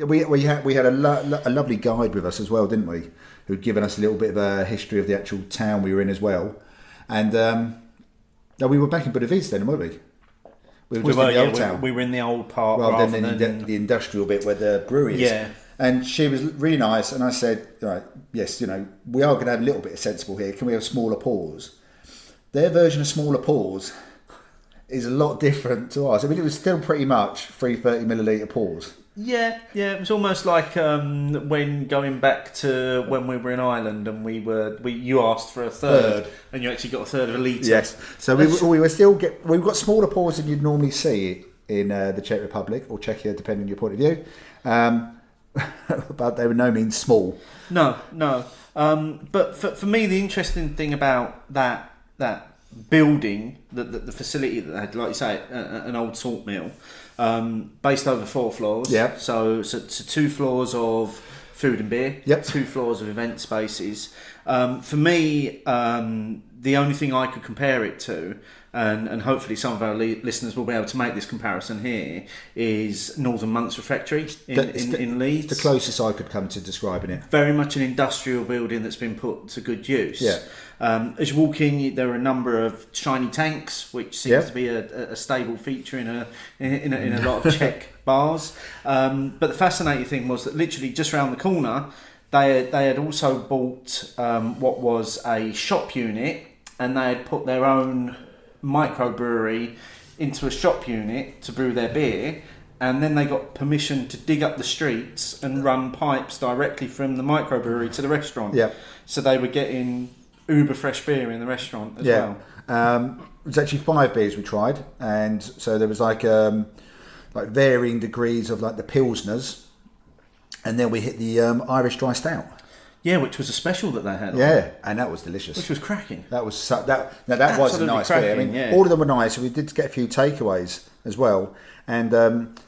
we had a lovely guide with us as well, didn't we? Who'd given us a little bit of a history of the actual town we were in as well. And we were back in Budweiser then, weren't we? We were just in the old town. We were in the old part rather than the industrial bit where the brewery is. Yeah. And she was really nice, and I said, right, yes, we are going to have a little bit of sensible here. Can we have smaller pours? Their version of smaller pours is a lot different to ours. I mean, it was still pretty much 330 milliliter pours. Yeah, it was almost like when going back to when we were in Ireland and you asked for a third and you actually got a third of a litre. Yes, so we've got smaller pours than you'd normally see in the Czech Republic or Czechia, depending on your point of view. But they were no means small. No. But for me, the interesting thing about that building, the facility that they had, like you say, an old salt mill, based over 4 floors. Yeah. So 2 floors of food and beer. Yep. 2 floors of event spaces. For me, the only thing I could compare it to, and hopefully some of our listeners will be able to make this comparison here, is Northern Monks Refectory in Leeds. The closest I could come to describing it. Very much an industrial building that's been put to good use. Yeah. As you walk in, there are a number of shiny tanks, which seems to be a stable feature in a lot of Czech bars. But the fascinating thing was that literally just around the corner, they had also bought what was a shop unit, and they had put their own microbrewery into a shop unit to brew their beer. And then they got permission to dig up the streets and run pipes directly from the microbrewery to the restaurant. Yeah. So they were getting uber fresh beer in the restaurant as well. It was actually 5 beers we tried, and so there was like varying degrees of like the pilsners, and then we hit the Irish dry stout. Yeah, which was a special that they had. Yeah, and that was delicious. Which was cracking. That was that was a nice beer. I mean, all of them were nice. We did get a few takeaways as well, and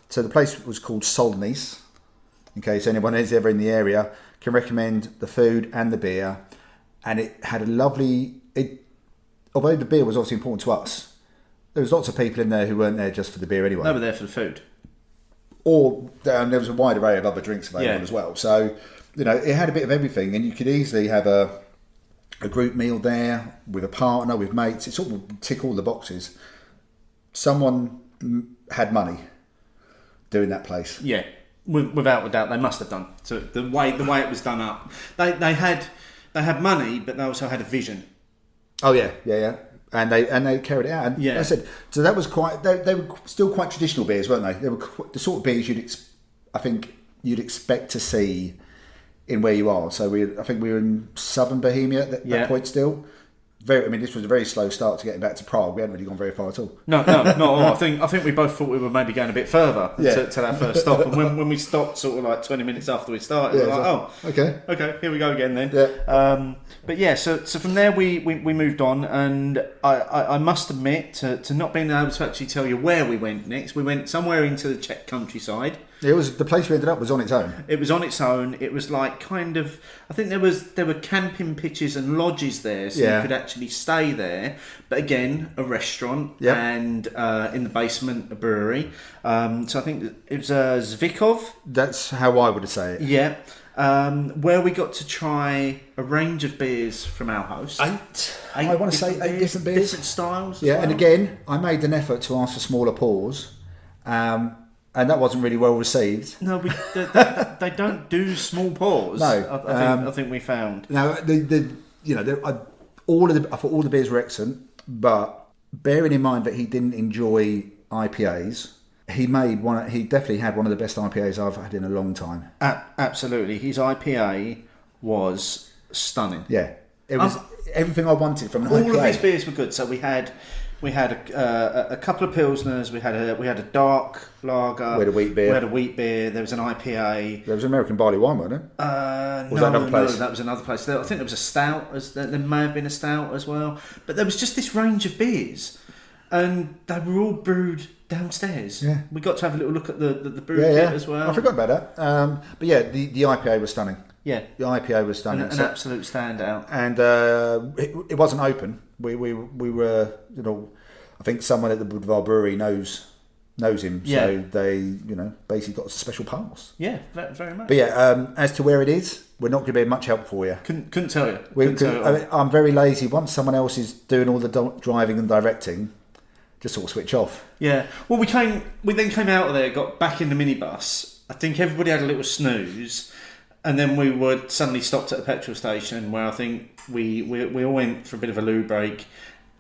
so the place was called Solnice. In case anyone is ever in the area, can recommend the food and the beer. And it had a lovely. Although the beer was obviously important to us, there was lots of people in there who weren't there just for the beer anyway. They were there for the food. Or there was a wide array of other drinks available as well. So it had a bit of everything, and you could easily have a group meal there with a partner, with mates. It sort of tick all the boxes. Someone had money doing that place. Yeah, without a doubt, they must have done. So the way it was done up, they had money, but they also had a vision. Oh yeah, and they carried it out. And I said, so that was quite. They were still quite traditional beers, weren't they? They were the sort of beers I think you'd expect to see in where you are. So I think we were in southern Bohemia at that point still. This was a very slow start to getting back to Prague. We hadn't really gone very far at all. No, not at all. I think we both thought we were maybe going a bit further to that first stop. And when we stopped, sort of like 20 minutes after we started, we were like, okay, here we go again then. Yeah. So from there we moved on, and I must admit to not being able to actually tell you where we went next. We went somewhere into the Czech countryside. It was the place we ended up was on its own. It was on its own. It was like kind of, I think there were camping pitches and lodges there, so you could actually stay there. But again, a restaurant and in the basement a brewery. So I think it was Zvikov. That's how I would say it. Yeah. Where we got to try a range of beers from our host. Eight I want to say 8 different beers. Different styles. Yeah, and again, I made an effort to ask for smaller pours. And that wasn't really well received. No, they don't do small pours. No, I think we found. Now, I thought all the beers were excellent, but bearing in mind that he didn't enjoy IPAs, he definitely had one of the best IPAs I've had in a long time. Absolutely, his IPA was stunning. Yeah, it was everything I wanted from an IPA. All of his beers were good. So we had a couple of pilsners. We had a dark lager. We had a wheat beer. We had a wheat beer. There was an IPA. There was American barley wine, wasn't it? No, that another place? No, that was another place. I think there was a stout. There may have been a stout as well. But there was just this range of beers, and they were all brewed downstairs. Yeah, we got to have a little look at the brew kit as well. I forgot about that. But yeah, the IPA was stunning. Yeah, the IPA was stunning. An absolute standout. And it wasn't open. We were, I think someone at the Budvar brewery knows him, so they, basically got us a special pass. Yeah, very much. But yeah, as to where it is, we're not going to be much help for you. Couldn't tell you. I'm very lazy. Once someone else is doing all the driving and directing, just sort of switch off. Yeah. Well, we then came out of there, got back in the minibus. I think everybody had a little snooze. And then we were suddenly stopped at a petrol station where I think we all went for a bit of a loo break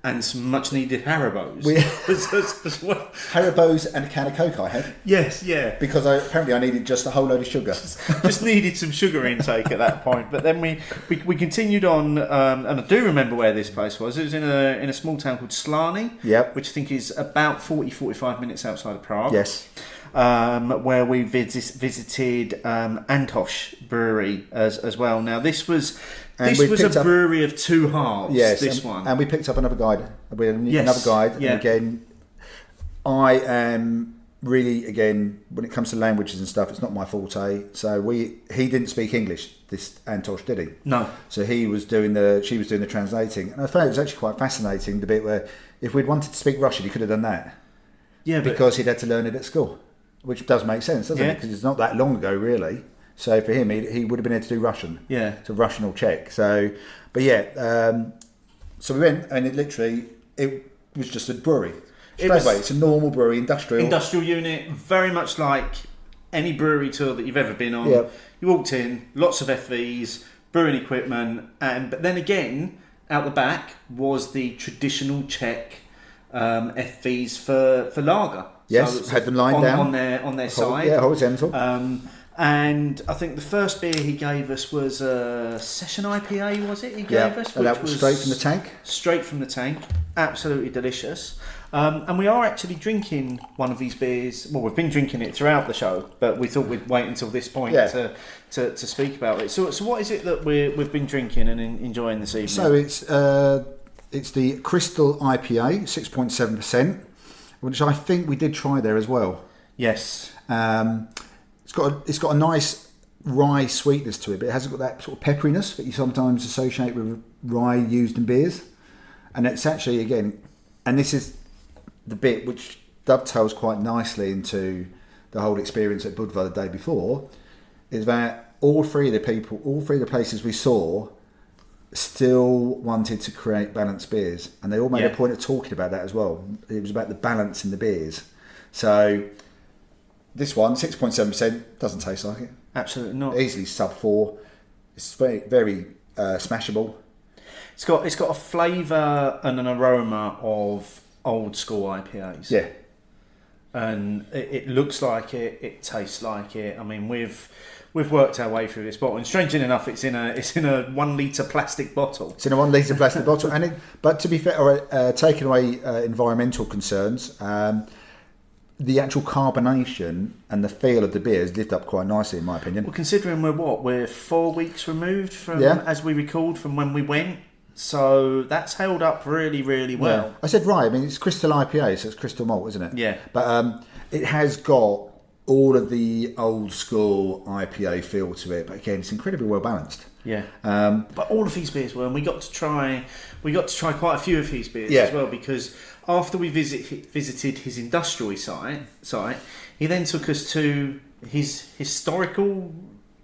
and some much needed Haribos. As well. Haribos and a can of Coke I had. Yes, yeah. Because apparently I needed just a whole load of sugar. Just needed some sugar intake at that point. But then we continued on, and I do remember where this place was. It was in a small town called Slani, which I think is about 40-45 minutes outside of Prague. Yes. Where we visited Antoš brewery as well. Now this was a brewery of two halves. Yes, one, and we picked up another guide. We had another guide. Yeah. And again, I am really when it comes to languages and stuff, it's not my forte. So he didn't speak English. This Antoš, did he? No. So she was doing the translating, and I found it was actually quite fascinating. The bit where if we'd wanted to speak Russian, he could have done that. Yeah, because he'd had to learn it at school. Which does make sense, doesn't it? Because it's not that long ago, really. So for him, he would have been able to do Russian. Yeah. So Russian or Czech. So, but yeah. So we went, and it was just a brewery. Straight away, it's a normal brewery, industrial unit, very much like any brewery tour that you've ever been on. Yep. You walked in, lots of FVs, brewing equipment, but then again, out the back was the traditional Czech FVs for lager. Yes, so had them lined down on their side. Yeah, horizontal. And I think the first beer he gave us was a session IPA, was it? He gave us, and that was straight from the tank. Straight from the tank, absolutely delicious. And we are actually drinking one of these beers. Well, we've been drinking it throughout the show, but we thought we'd wait until this point to speak about it. So what is it that we've been drinking and enjoying this evening? So it's the Crystal IPA, 6.7%. Which I think we did try there as well. Yes. It's got a nice rye sweetness to it, but it hasn't got that sort of pepperiness that you sometimes associate with rye used in beers. And it's actually, again, and this is the bit which dovetails quite nicely into the whole experience at Budvar the day before, is that all three of the places we saw still wanted to create balanced beers, and they all made a point of talking about that as well. It was about the balance in the beers. So this one, 6.7%, doesn't taste like it. Absolutely not. Easily sub 4. It's very, very smashable. It's got a flavour and an aroma of old school IPAs. Yeah. and it looks like it. It tastes like it. I mean, we've worked our way through this bottle, and strangely enough, it's in a 1 litre plastic bottle. It's in a 1 litre plastic bottle, but to be fair, taking away environmental concerns, the actual carbonation and the feel of the beer has lived up quite nicely, in my opinion. Well, considering we're 4 weeks removed from as we recalled from when we went, so that's held up really, really well. Yeah. I said right. I mean, it's Crystal IPA, so it's crystal malt, isn't it? Yeah. But it has got all of the old school IPA feel to it, but again, it's incredibly well balanced. Yeah. But all of his beers were, and we got to try quite a few of his beers as well, because after we visited his industrial site, he then took us to his historical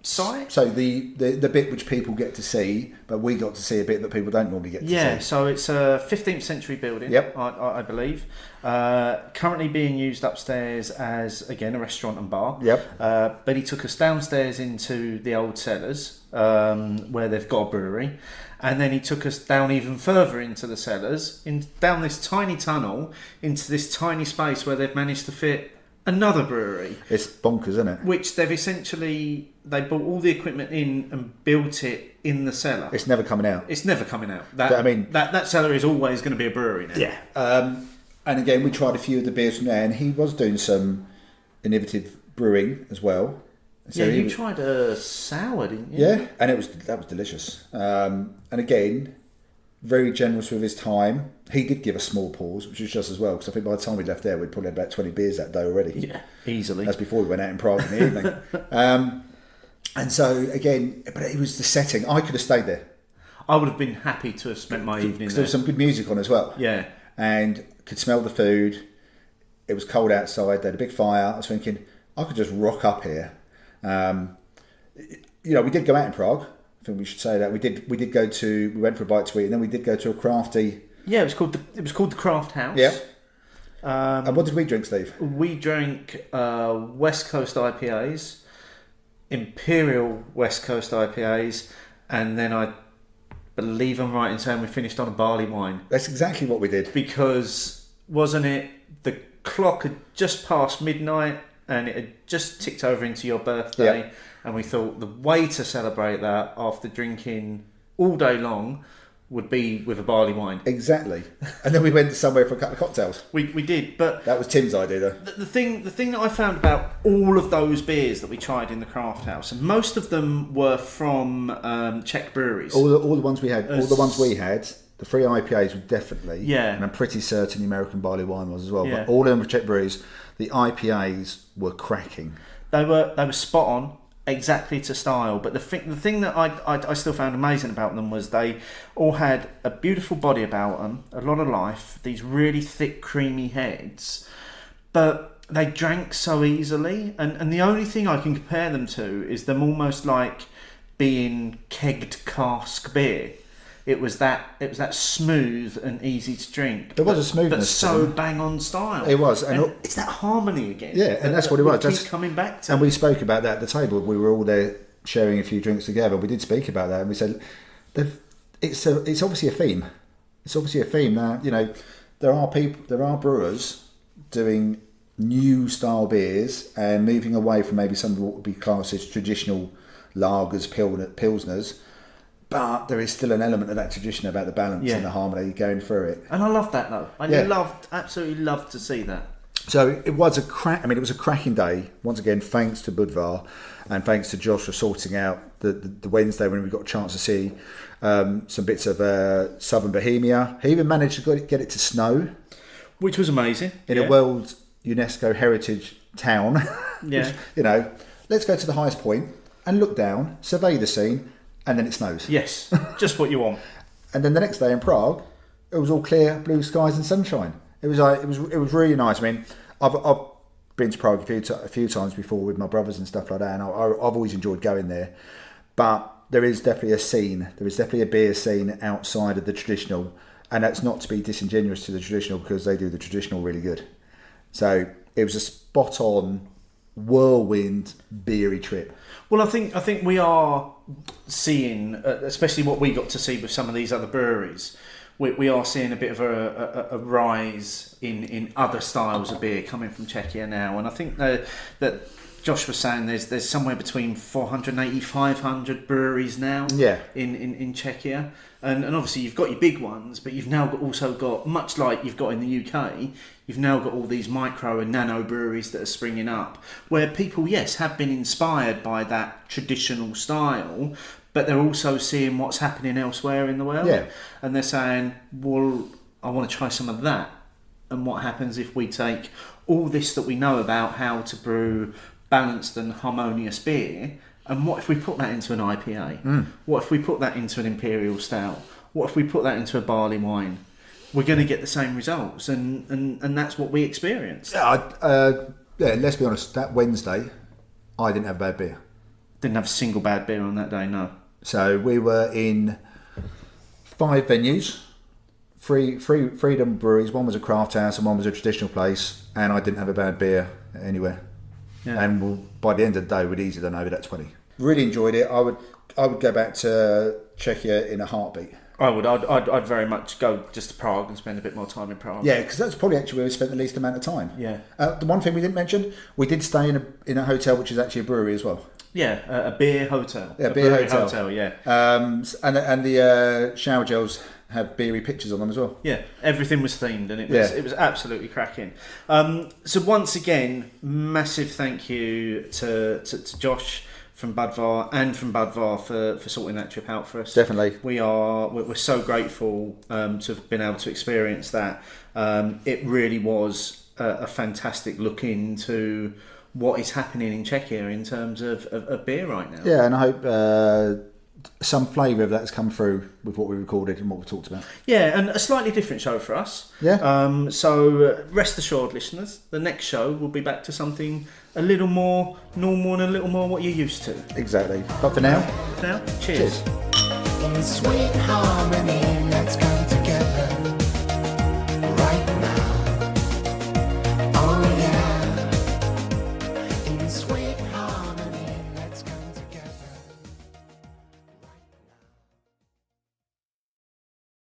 site. So the bit which people get to see, but we got to see a bit that people don't normally get to see. Yeah, so it's a 15th century building, Yep. I believe. Currently being used upstairs as, again, a restaurant and bar. Yep. But he took us downstairs into the old cellars, where they've got a brewery. And then he took us down even further into the cellars, down this tiny tunnel, into this tiny space where they've managed to fit another brewery. It's bonkers, isn't it? Which they brought all the equipment in and built it in the cellar. It's never coming out. That cellar is always going to be a brewery now. Yeah. And again, we tried a few of the beers from there, and he was doing some innovative brewing as well. So you tried a sour, didn't you? Yeah, and that was delicious. And again, very generous with his time. He did give a small pause, which was just as well, because I think by the time we left there, we'd probably had about 20 beers that day already. Yeah, easily. That's before we went out in Prague in the evening. And so, again, but it was the setting. I could have stayed there. I would have been happy to have spent my evening there. Because there was some good music on as well. Yeah. And could smell the food. It was cold outside. They had a big fire. I was thinking, I could just rock up here. We did go out in Prague. I think we should say that we went for a bite to eat, and then we did go to a crafty. Yeah, it was called the Craft House. Yeah. And what did we drink, Steve? We drank West Coast IPAs, Imperial West Coast IPAs, and then I believe I'm right in saying we finished on a barley wine. That's exactly what we did. Because wasn't it the clock had just passed midnight and it had just ticked over into your birthday. Yeah. And we thought the way to celebrate that after drinking all day long would be with a barley wine. Exactly. And then we went somewhere for a couple of cocktails. We did, but that was Tim's idea, though. The thing that I found about all of those beers that we tried in the craft house, and most of them were from Czech breweries. All the ones we had, the 3 IPAs were definitely. Yeah. And I'm pretty certain the American barley wine was as well. Yeah. But all of them were Czech breweries. The IPAs were cracking. They were spot on. Exactly to style, but the thing that I still found amazing about them was they all had a beautiful body about them, a lot of life, these really thick creamy heads, but they drank so easily, and the only thing I can compare them to is them almost like being kegged cask beer. It was that smooth and easy to drink. There was a smoothness, but so bang on style. It was, and it's that harmony again. Yeah, and that's what it was. Keeps coming back to. And we spoke about that at the table. We were all there sharing a few drinks together. We did speak about that, and we said, "It's obviously a theme. It's obviously a theme that there are brewers doing new style beers and moving away from maybe some of what would be classed as traditional lagers, pilsners." But there is still an element of that tradition about the balance and the harmony going through it. And I love that though. Absolutely loved to see that. So it was it was a cracking day. Once again, thanks to Budvar and thanks to Josh for sorting out the Wednesday when we got a chance to see some bits of southern Bohemia. He even managed to get it to snow, which was amazing in a World UNESCO Heritage town. Yeah, which, let's go to the highest point and look down, survey the scene. And then it snows. Yes, just what you want. And then the next day in Prague, it was all clear, blue skies and sunshine. It was really nice. I mean, I've been to Prague a few times before with my brothers and stuff like that, and I've always enjoyed going there. But there is definitely a scene. There is definitely a beer scene outside of the traditional, and that's not to be disingenuous to the traditional because they do the traditional really good. So it was a spot on whirlwind beery trip. Well, I think we are seeing, especially what we got to see with some of these other breweries, we are seeing a bit of a rise in other styles of beer coming from Czechia now, and I think that Josh was saying there's somewhere between 480, 500 breweries now in Czechia. And obviously you've got your big ones, but you've now also got, much like you've got in the UK, you've now got all these micro and nano breweries that are springing up, where people, yes, have been inspired by that traditional style, but they're also seeing what's happening elsewhere in the world. Yeah. And they're saying, well, I want to try some of that. And what happens if we take all this that we know about how to brew balanced and harmonious beer, and what if we put that into an IPA? What if we put that into an imperial stout? What if we put that into a barley wine? We're going to get the same results, and that's what we experienced. Yeah, let's be honest, that Wednesday I didn't have a bad beer. Didn't have a single bad beer on that day, no. So we were in 5 venues, three freedom breweries. One was a craft house and one was a traditional place, and I didn't have a bad beer anywhere. Yeah. And by the end of the day, we'd easily done over that 20. Really enjoyed it. I would go back to Czechia in a heartbeat. I would. I'd very much go just to Prague and spend a bit more time in Prague. Yeah, because that's probably actually where we spent the least amount of time. Yeah. The one thing we didn't mention, we did stay in a hotel which is actually a brewery as well. Yeah, a beer hotel. Yeah, a beer hotel. Yeah. And the shower gels have beery pictures on them as well. Yeah, everything was themed, and it was absolutely cracking. So once again, massive thank you to Josh from Budvar and from Budvar for sorting that trip out for us. Definitely, we're so grateful to have been able to experience that. It really was a fantastic look into what is happening in Czechia in terms of beer right now. Yeah, and I hope some flavour of that has come through with what we recorded and what we talked about. Yeah, and a slightly different show for us. Yeah. So rest assured, listeners, the next show will be back to something a little more normal and a little more what you're used to. Exactly. But for now, cheers. In sweet harmony, let's come